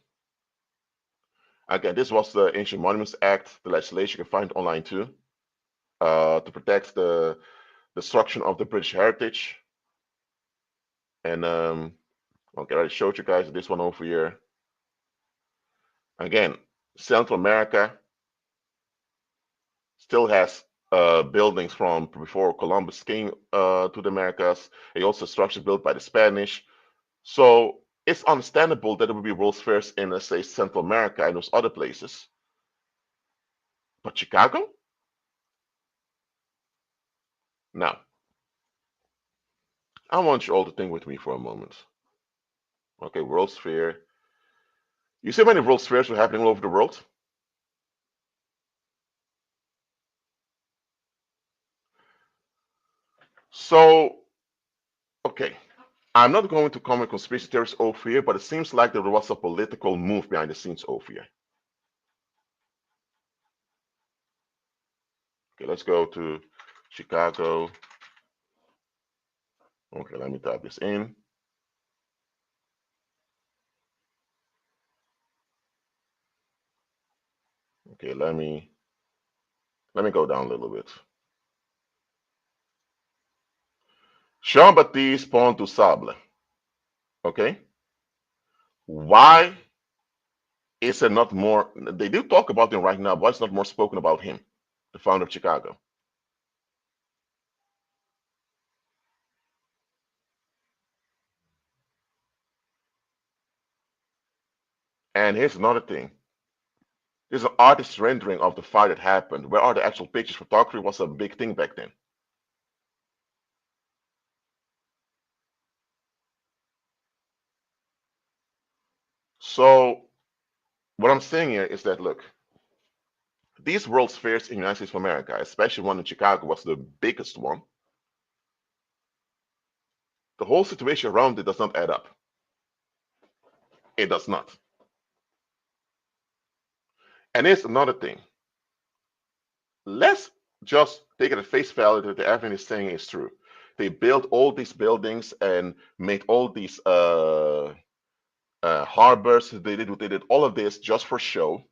Again, this was the Ancient Monuments Act, the legislation you can find online too, to protect the destruction of the British heritage. And okay, I already showed you guys this one over here. Again, Central America still has buildings from before Columbus came to the Americas. It also structures built by the Spanish. So it's understandable that there will be World's Fairs in, let's say, Central America and those other places. But Chicago? Now, I want you all to think with me for a moment. Okay, World's Fair. You see how many World's Fairs are happening all over the world? So, okay, I'm not going to comment conspiracy theories over here, but it seems like there was a political move behind the scenes over here. Okay, let's go to Chicago. Okay, let me type this in. Okay, let me go down a little bit. Jean-Baptiste Pont du Sable. Okay, why is it not more? They do talk about him right now, but it's not more spoken about him, the founder of Chicago. And here's another thing. There's an artist rendering of the fire that happened. Where are the actual pictures? Photography was a big thing back then. So what I'm saying here is that, look, these World's Fairs in the United States of America, especially one in Chicago, was the biggest one. The whole situation around it does not add up. It does not. And here's another thing. Let's just take it at face value that everything is saying is true. They built all these buildings and made all these harbors. They did all of this just for show,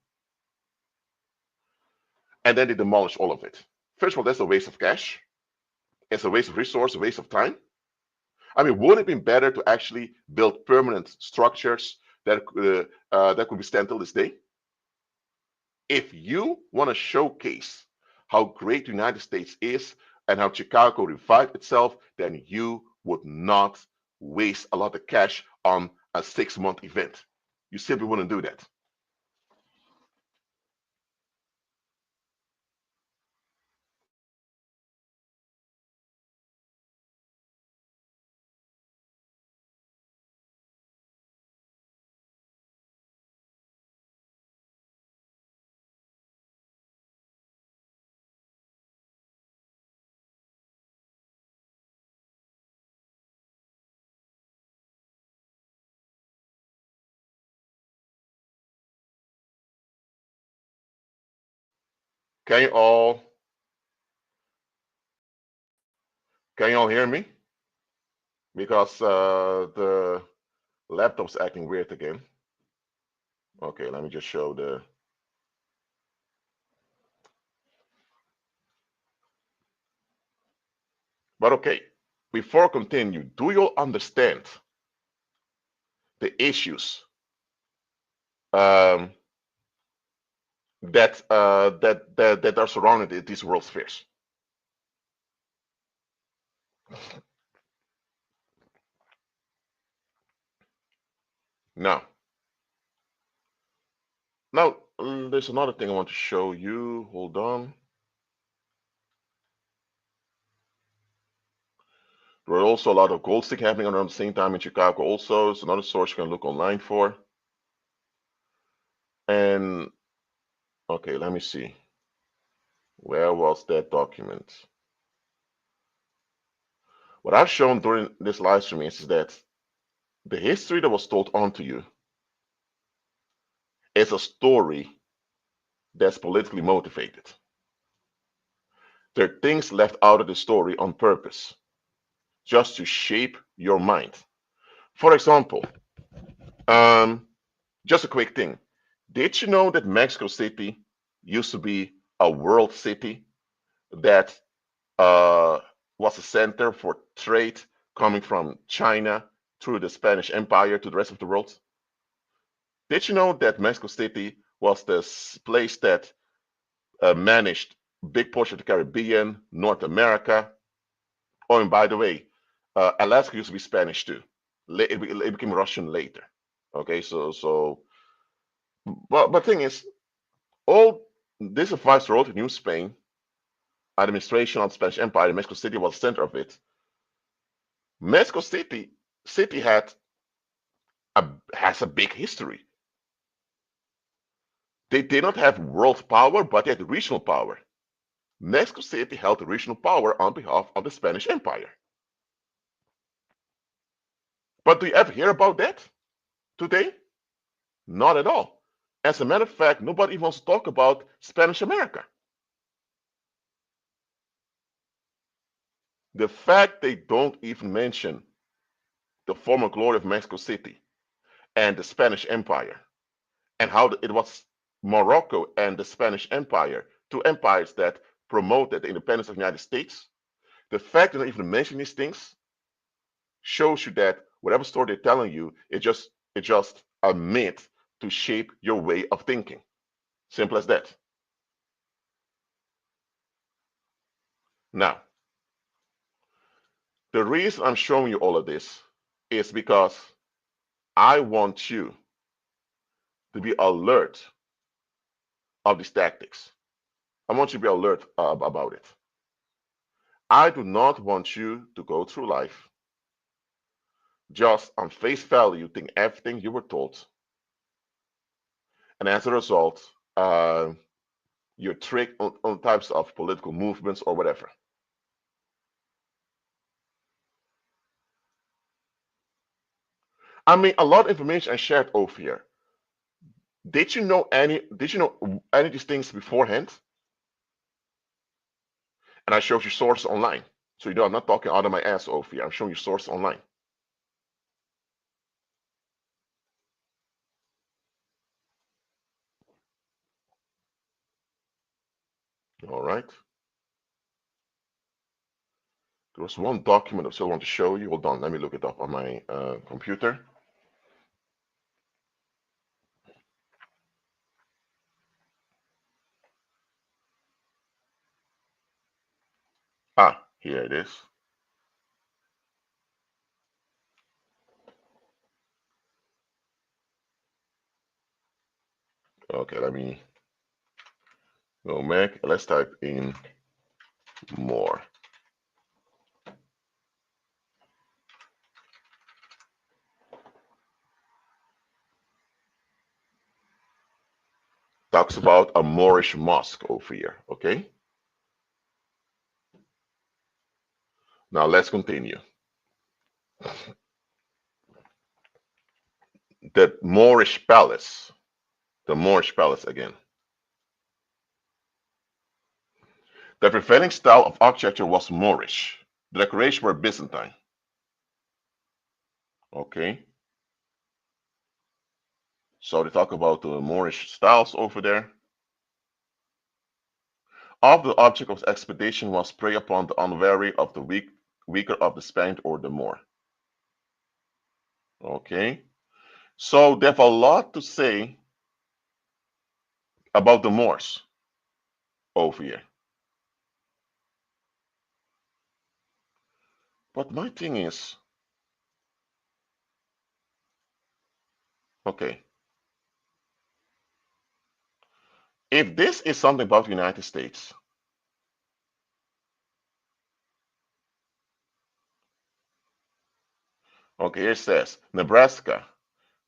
and then they demolished all of it. First of all, that's a waste of cash. It's a waste of resource, a waste of time. I mean, would it have been better to actually build permanent structures that could withstand till this day? If you want to showcase how great the United States is and how Chicago revived itself, then you would not waste a lot of cash on a 6-month event. You simply wouldn't do that. Can you all can you all hear me? Because the laptop's acting weird again. Okay, let me just show the. But okay, before I continue, do you all understand the issues um, that are surrounding these world spheres? Now, there's another thing I want to show you. Hold on. There are also a lot of gold stick happening around the same time in Chicago. Also, it's another source you can look online for. And okay, let me see. Where was that document? What I've shown during this live stream is that the history that was told onto you is a story that's politically motivated. There are things left out of the story on purpose, just to shape your mind. For example, um, just a quick thing. Did you know that Mexico City used to be a world city that uh, was a center for trade coming from China through the Spanish Empire to the rest of the world? Did you know that Mexico City was the place that managed big portion of the Caribbean, North America? Oh, and by the way, Alaska used to be Spanish too. It became Russian later. Okay, so but thing is, all this advice wrote in New Spain, administration of the Spanish Empire, Mexico City was the center of it. Mexico City has a big history. They did not have world power, but they had regional power. Mexico City held regional power on behalf of the Spanish Empire. But do you ever hear about that today? Not at all. As a matter of fact, nobody even wants to talk about Spanish America. The fact they don't even mention the former glory of Mexico City and the Spanish Empire and how it was Morocco and the Spanish Empire, two empires that promoted the independence of the United States. The fact that they even mention these things shows you that whatever story they're telling you, it's just a myth to shape your way of thinking. Simple as that. Now, the reason I'm showing you all of this is because I want you to be alert of these tactics. I want you to be alert about it. I do not want you to go through life just on face value, think everything you were told, and as a result, you're tricked on types of political movements or whatever. I mean, a lot of information I shared over here. Did you know any? Did you know any of these things beforehand? And I showed you sources online. So you know I'm not talking out of my ass over here. I'm showing you sources online. All right. There was one document I still want to show you. Hold on, let me look it up on my computer. Ah, here it is. Okay, let me go back. Let's type in more. Talks about a Moorish mosque over here. Okay. Now let's continue. The Moorish palace. The Moorish palace again. The prevailing style of architecture was Moorish. The decorations were Byzantine. Okay. So they talk about the Moorish styles over there. Of the object of the expedition was prey upon the unwary of the weaker of the Spaniard or the Moor. Okay. So they have a lot to say about the Moors over here. But my thing is, okay, if this is something about the United States, okay, it says Nebraska,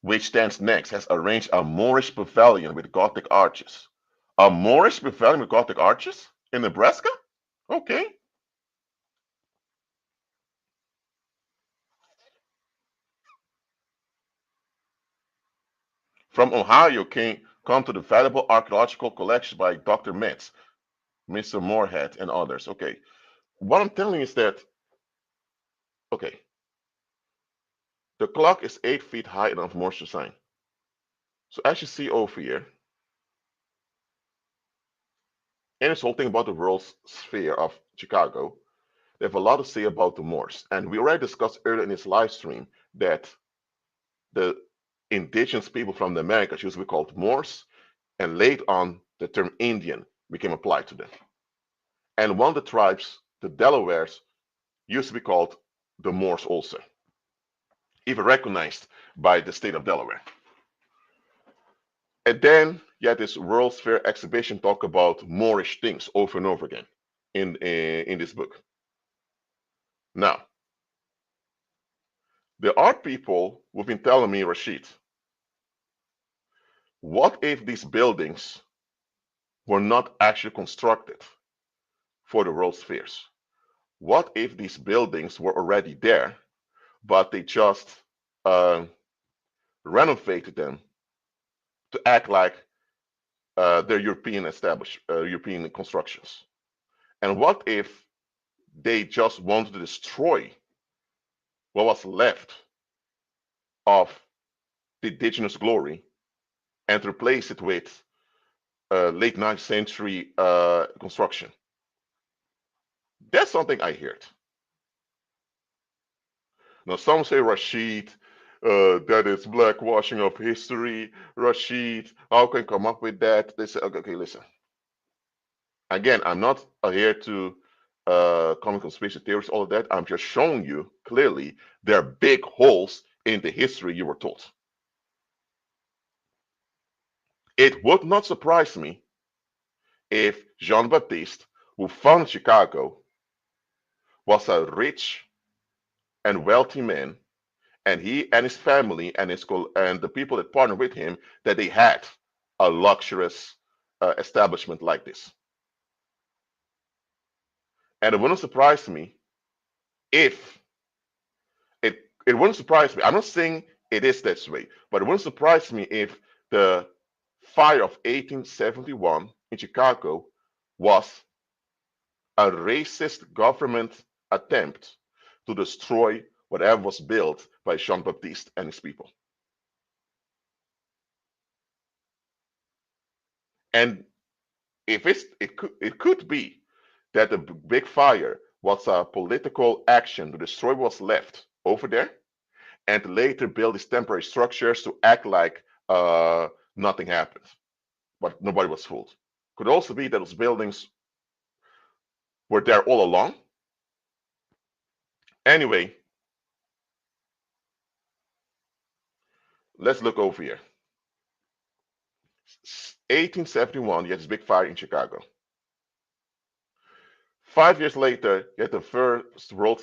which stands next, has arranged a Moorish pavilion with Gothic arches. A Moorish pavilion with Gothic arches in Nebraska? Okay. From Ohio came come to the valuable archaeological collection by Dr. Metz, Mr. Moorhead, and others. Okay. What I'm telling you is that, okay, the clock is 8 feet high enough Morse to sign. So as you see over here, and this whole thing about the world sphere of Chicago, they have a lot to say about the Moors. And we already discussed earlier in this live stream that the indigenous people from the Americas used to be called Moors, and later on the term Indian became applied to them. And one of the tribes, the Delawares, used to be called the Moors also, even recognized by the state of Delaware. And then you had this World's Fair exhibition talk about Moorish things over and over again in this book. Now, there are people who've been telling me, Rashid, what if these buildings were not actually constructed for the World's Fairs? What if these buildings were already there, but they just uh, renovated them to act like they're European constructions? And what if they just wanted to destroy what was left of the indigenous glory and replace it with late 19th century construction? That's something I heard. Now, some say, Rashid, that is blackwashing of history. Rashid, how can you come up with that? They say, okay, listen. Again, I'm not here to come with conspiracy theories, all of that. I'm just showing you clearly there are big holes in the history you were told. It would not surprise me if Jean Baptiste, who founded Chicago, was a rich and wealthy man, and he and his family and and the people that partnered with him, that they had a luxurious establishment like this. And it wouldn't surprise me if it wouldn't surprise me. I'm not saying it is this way, but it wouldn't surprise me if the fire of 1871 in Chicago was a racist government attempt to destroy whatever was built by Jean Baptiste and his people. And if it could be that the big fire was a political action to destroy what's left over there and later build these temporary structures to act like nothing happened, but nobody was fooled. Could also be that those buildings were there all along. Anyway, let's look over here. 1871, you had this big fire in Chicago. 5 years later, you had the first World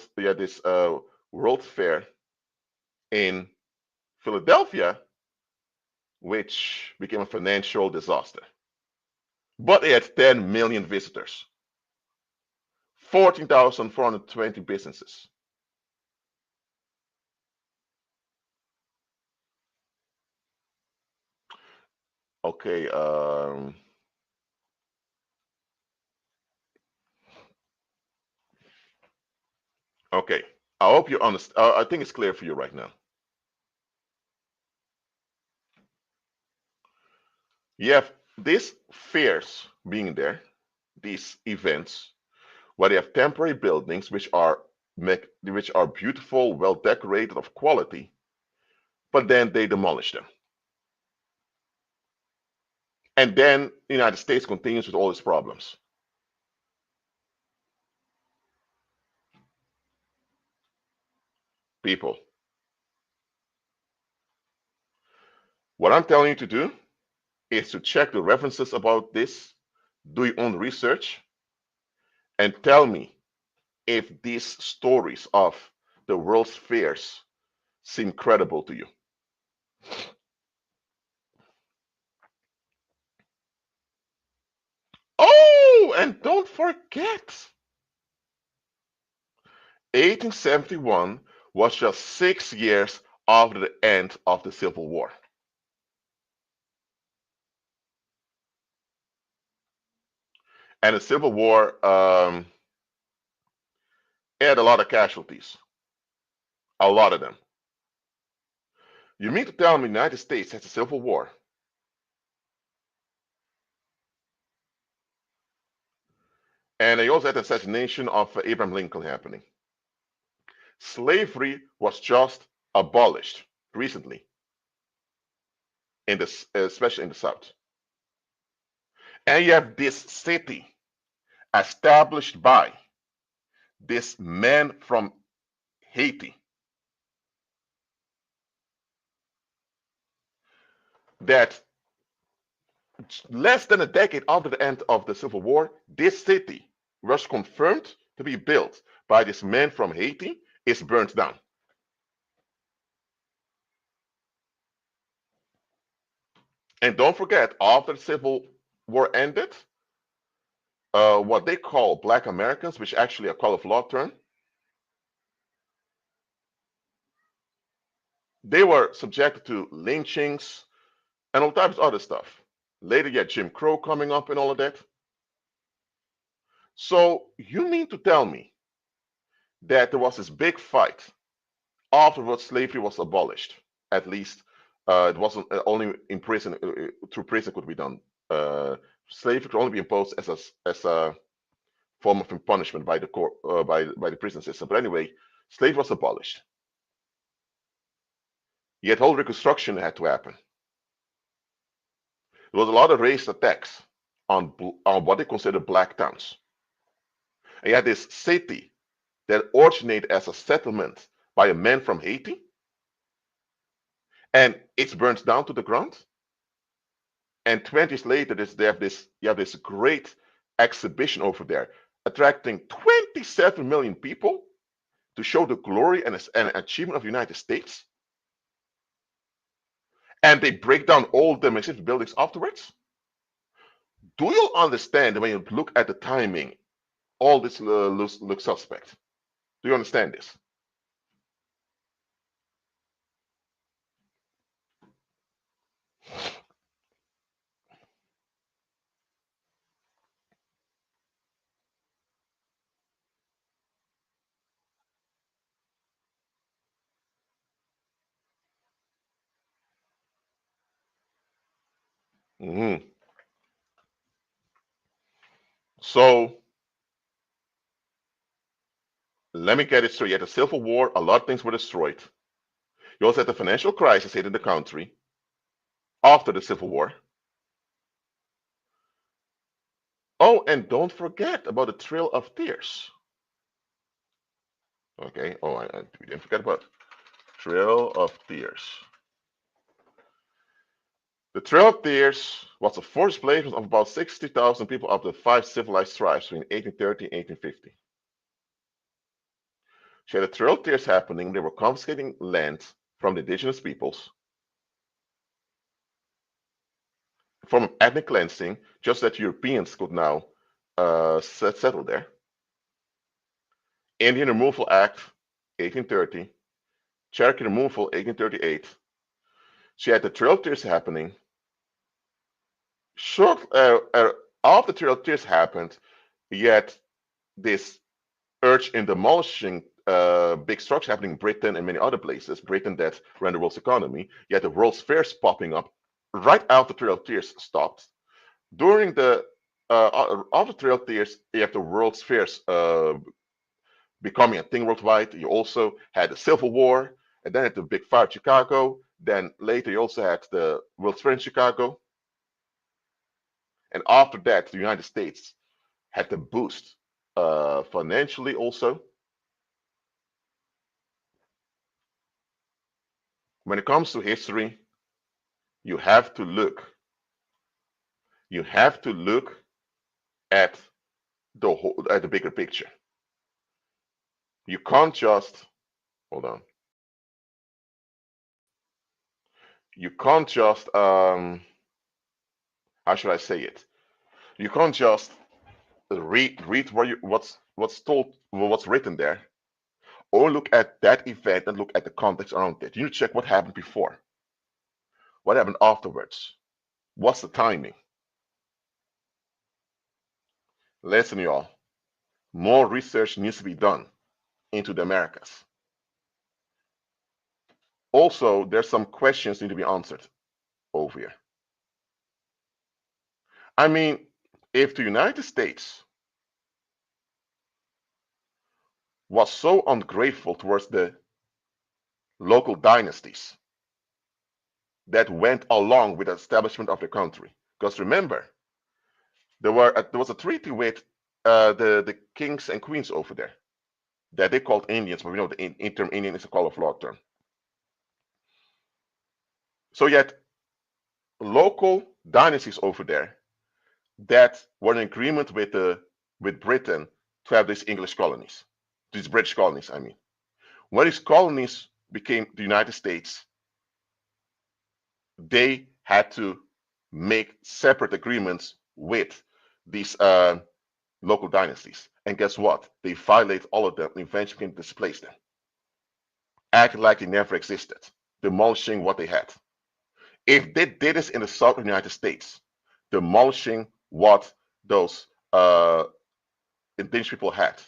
Fair in Philadelphia, which became a financial disaster. But it had 10 million visitors, 14,420 businesses. Okay, okay. I hope you understand. I think it's clear for you right now. You have these fairs being there, these events, where they have temporary buildings which are beautiful, well decorated, of quality, but then they demolish them. And then the United States continues with all its problems. People, what I'm telling you to do is to check the references about this, do your own research, and tell me if these stories of the world's fairs seem credible to you. Oh, and don't forget, 1871 was just 6 years after the end of the Civil War. And the Civil War had a lot of casualties, a lot of them. You mean to tell me the United States has a Civil War? And they also had the assassination of Abraham Lincoln happening. Slavery was just abolished recently, especially in the South. And you have this city established by this man from Haiti that less than a decade after the end of the Civil War, this city was confirmed to be built by this man from Haiti is burnt down. And don't forget, after the Civil War ended, what they call Black Americans, which actually a call of law term, they were subjected to lynchings and all types of other stuff. Later, you had Jim Crow coming up and all of that. So you mean to tell me that there was this big fight afterwards slavery was abolished? At least it wasn't only in prison, through prison could be done. Slavery could only be imposed as a form of punishment by the court, by the prison system. But anyway, slavery was abolished. Yet whole reconstruction had to happen. There was a lot of race attacks on what they considered black towns. And you had this city that originated as a settlement by a man from Haiti, and it's burnt down to the ground. And 20 years later, you have this great exhibition over there, attracting 27 million people to show the glory and achievement of the United States. And they break down all the magnificent buildings afterwards. Do you understand that when you look at the timing, all this looks suspect? Do you understand this? Mhm. So let me get it straight. You had the Civil War, a lot of things were destroyed. You also had the financial crisis hitting the country after the Civil War. Oh, and don't forget about the Trail of Tears. Okay. Oh, we didn't forget about Trail of Tears. The Trail of Tears was a forced displacement of about 60,000 people of the five civilized tribes between 1830 and 1850. So you had the Trail of Tears happening. They were confiscating land from the indigenous peoples, a form of ethnic cleansing, just that Europeans could now settle there. Indian Removal Act, 1830. Cherokee Removal, 1838. So you had the Trail of Tears happening. Short after the Trail of Tears happened, yet this urge in demolishing big structures happening in Britain and many other places. Britain that ran the world's economy. Yet the World's Fairs popping up right after Trail of Tears stopped. During the after Trail of Tears, you have the World's Fairs becoming a thing worldwide. You also had the Civil War, and then had the Big Fire of Chicago. Then later you also had the World's Fair in Chicago. And after that, the United States had to boost financially also. When it comes to history, you have to look. You have to look at the bigger picture. You can't just hold on. You can't just how should I say it? You can't just read what's told, what's written there, or look at that event and look at the context around it. You need to check what happened before, what happened afterwards, what's the timing. Listen, y'all, more research needs to be done into the Americas. Also, there's some questions need to be answered over here. I mean, if the United States was so ungrateful towards the local dynasties that went along with the establishment of the country, because remember, there was a treaty with the kings and queens over there that they called Indians, but we know the term Indian is a call of law term. So yet local dynasties over there that were in agreement with Britain to have these English colonies, these British colonies, I mean. When these colonies became the United States, they had to make separate agreements with these local dynasties. And guess what? They violated all of them and eventually displaced them, acting like they never existed, demolishing what they had. If they did this in the southern United States, demolishing what those indigenous people had,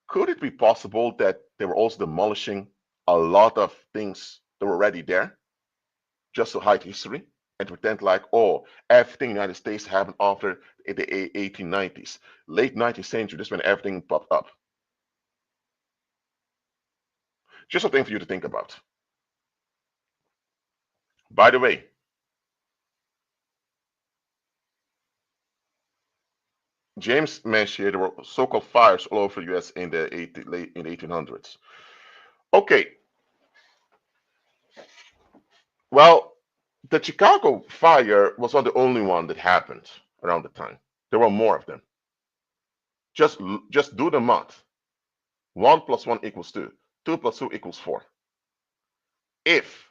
could it be possible that they were also demolishing a lot of things that were already there just to hide history and pretend like, oh, everything in the United States happened after the 1890s, late 19th century, this is when everything popped up? Just something for you to think about. By the way, James mentioned there were so-called fires all over the U.S. in the 1800s. Okay, well, the Chicago fire was not the only one that happened around the time. There were more of them. Just do the math. 1 plus 1 equals 2. 2 plus 2 equals 4. If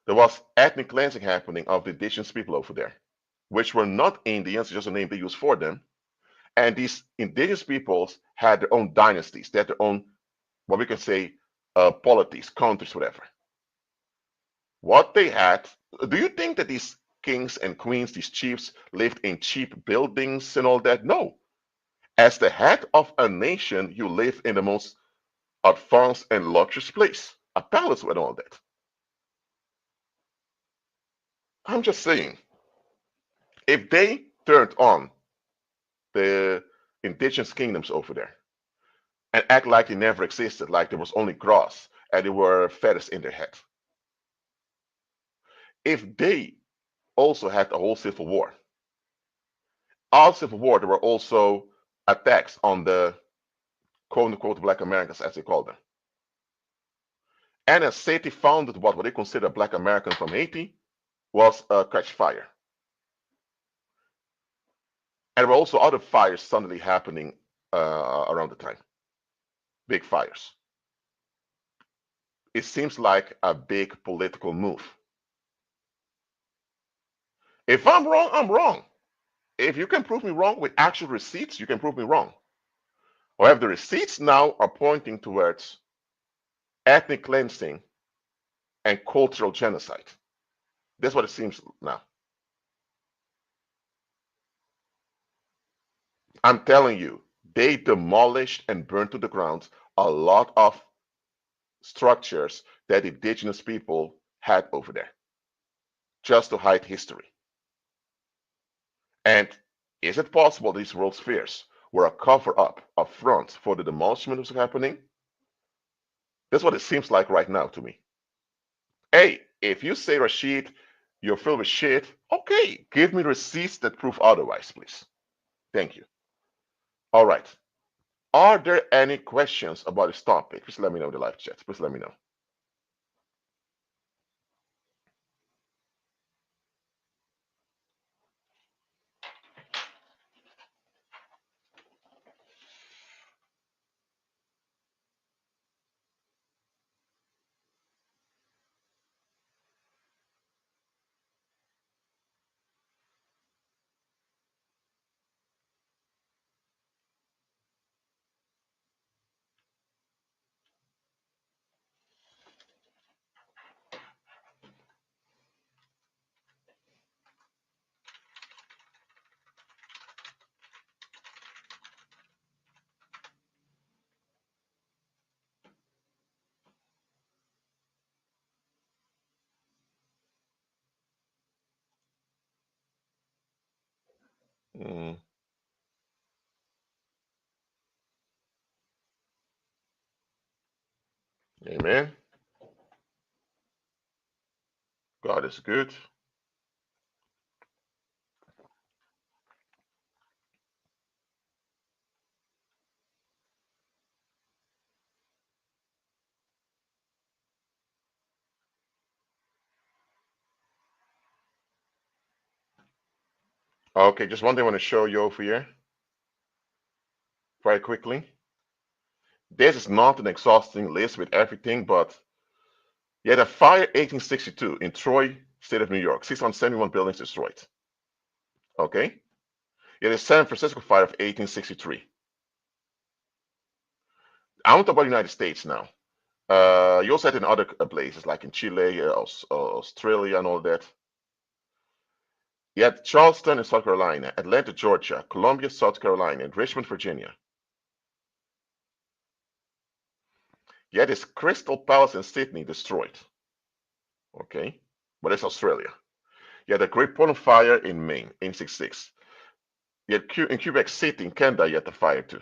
there was ethnic cleansing happening of the indigenous people over there, which were not Indians, just a name they used for them, and these indigenous peoples had their own dynasties, they had their own, what we can say, polities, countries, whatever. What they had, do you think that these kings and queens, these chiefs, lived in cheap buildings and all that? No. As the head of a nation, you live in the most advanced and luxurious place, a palace and all that. I'm just saying. If they turned on the indigenous kingdoms over there and act like they never existed, like there was only grass and there were feathers in their head, if they also had a whole civil war, all civil war, there were also attacks on the quote unquote Black Americans, as they call them. And as Haiti founded what they consider Black Americans from Haiti was catch fire. And there were also other fires suddenly happening around the time. Big fires. It seems like a big political move. If I'm wrong, I'm wrong. If you can prove me wrong with actual receipts, you can prove me wrong. However, the receipts now are pointing towards ethnic cleansing and cultural genocide. That's what it seems now. I'm telling you, they demolished and burned to the ground a lot of structures that indigenous people had over there just to hide history. And is it possible these world spheres were a cover up, a front for the demolishment that was happening? That's what it seems like right now to me. Hey, if you say, Rashid, you're filled with shit, okay, give me receipts that prove otherwise, please. Thank you. All right. Are there any questions about this topic? Please let me know in the live chat. Please let me know. Mm, amen. God is good. Okay, just one thing I want to show you over here very quickly. This is not an exhausting list with everything, but you had a fire 1862 in Troy, state of New York, 671 buildings destroyed. Okay? You had a San Francisco fire of 1863. I want to talk about the United States now. You also had in other places like in Chile, Australia, and all that. You had Charleston in South Carolina, Atlanta, Georgia, Columbia, South Carolina, and Richmond, Virginia. You had this Crystal Palace in Sydney destroyed. Okay? But that's Australia. You had the Great Poland Fire in Maine, 1866. You had in Quebec City in Canada, you had the fire too.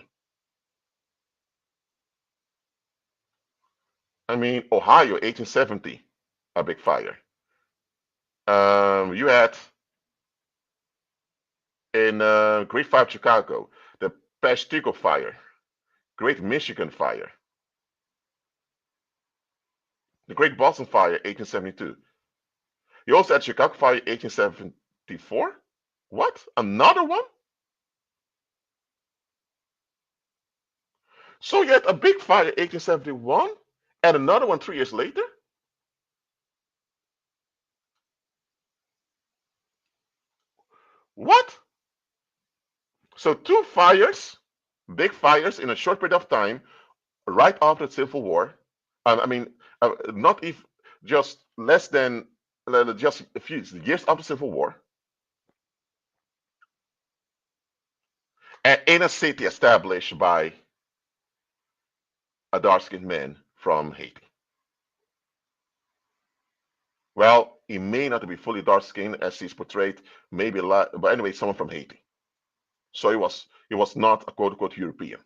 I mean, Ohio, 1870, a big fire. You had in Great Fire of Chicago, the Peshtigo Fire, Great Michigan Fire, the Great Boston Fire, 1872. You also had Chicago Fire, 1874. What? Another one? So you had a big fire, 1871, and another one 3 years later? What? So two fires, big fires in a short period of time, right after the Civil War. I mean, not if just less than just a few years after the Civil War, and in a city established by a dark-skinned man from Haiti. Well, he may not be fully dark skinned as he's portrayed, maybe but anyway, someone from Haiti. So he was not a quote unquote European.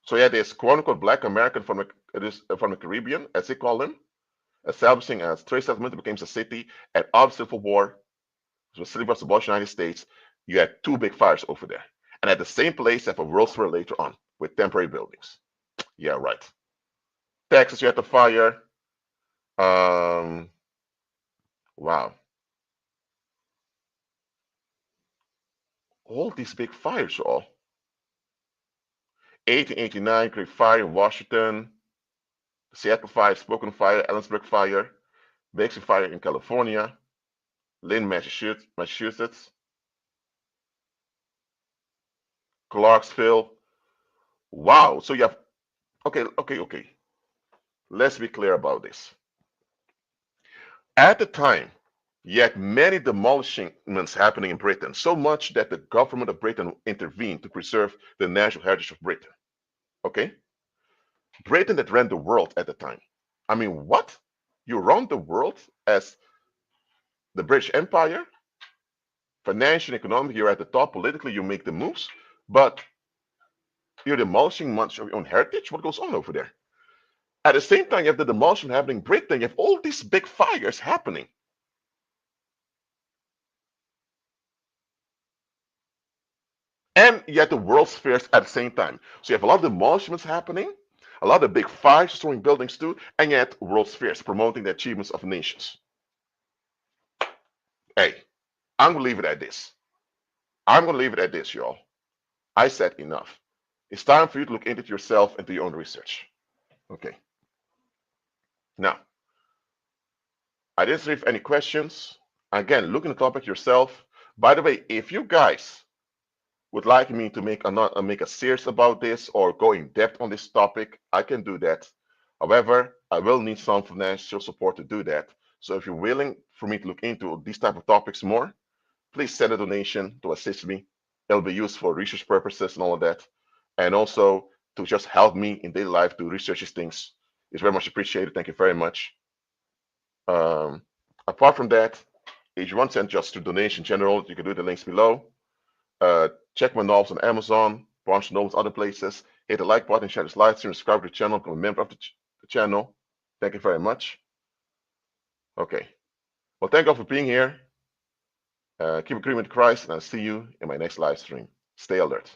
So yeah, this quote unquote black American from the Caribbean, as they call him, establishing a trade settlement, became a city, and after Civil War, specifically was the United States, you had two big fires over there. And at the same place, you have a World's Fair later on with temporary buildings. Yeah, right. Texas, you had the fire. Um, wow. All these big fires, all. 1889, Great Fire in Washington, Seattle Fire, Spokane Fire, Ellensburg Fire, Bakersfield Fire in California, Lynn, Massachusetts, Clarksville. Wow. So you have, okay. Let's be clear about this. At the time, you had many demolitions happening in Britain, so much that the government of Britain intervened to preserve the natural heritage of Britain. Okay? Britain that ran the world at the time. I mean, what? You run the world as the British Empire? Financially, economically, you're at the top. Politically, you make the moves, but you're demolishing much of your own heritage? What goes on over there? At the same time, you have the demolition happening in Britain. You have all these big fires happening. And you have the World's Fairs at the same time. So you have a lot of demolitions happening, a lot of big fires destroying buildings too, and yet World's Fairs promoting the achievements of nations. Hey, I'm going to leave it at this. I'm going to leave it at this, y'all. I said enough. It's time for you to look into yourself and do your own research. Okay. Now, I didn't receive any questions. Again, look in the topic yourself. By the way, if you guys would like me to make a series about this or go in depth on this topic, I can do that. However, I will need some financial support to do that. So if you're willing for me to look into these type of topics more, please send a donation to assist me. It'll be used for research purposes and all of that. And also to just help me in daily life to research these things. It's very much appreciated. Thank you very much. Um, Apart from that, if you want to send just to donation in general, you can do the links below. Check my novels on Amazon, Barnes & Nobles, other places. Hit the like button, share this live stream, subscribe to the channel, become a member of the channel. Thank you very much. Okay. Well, thank you all for being here. Keep agreeing with Christ, and I'll see you in my next live stream. Stay alert.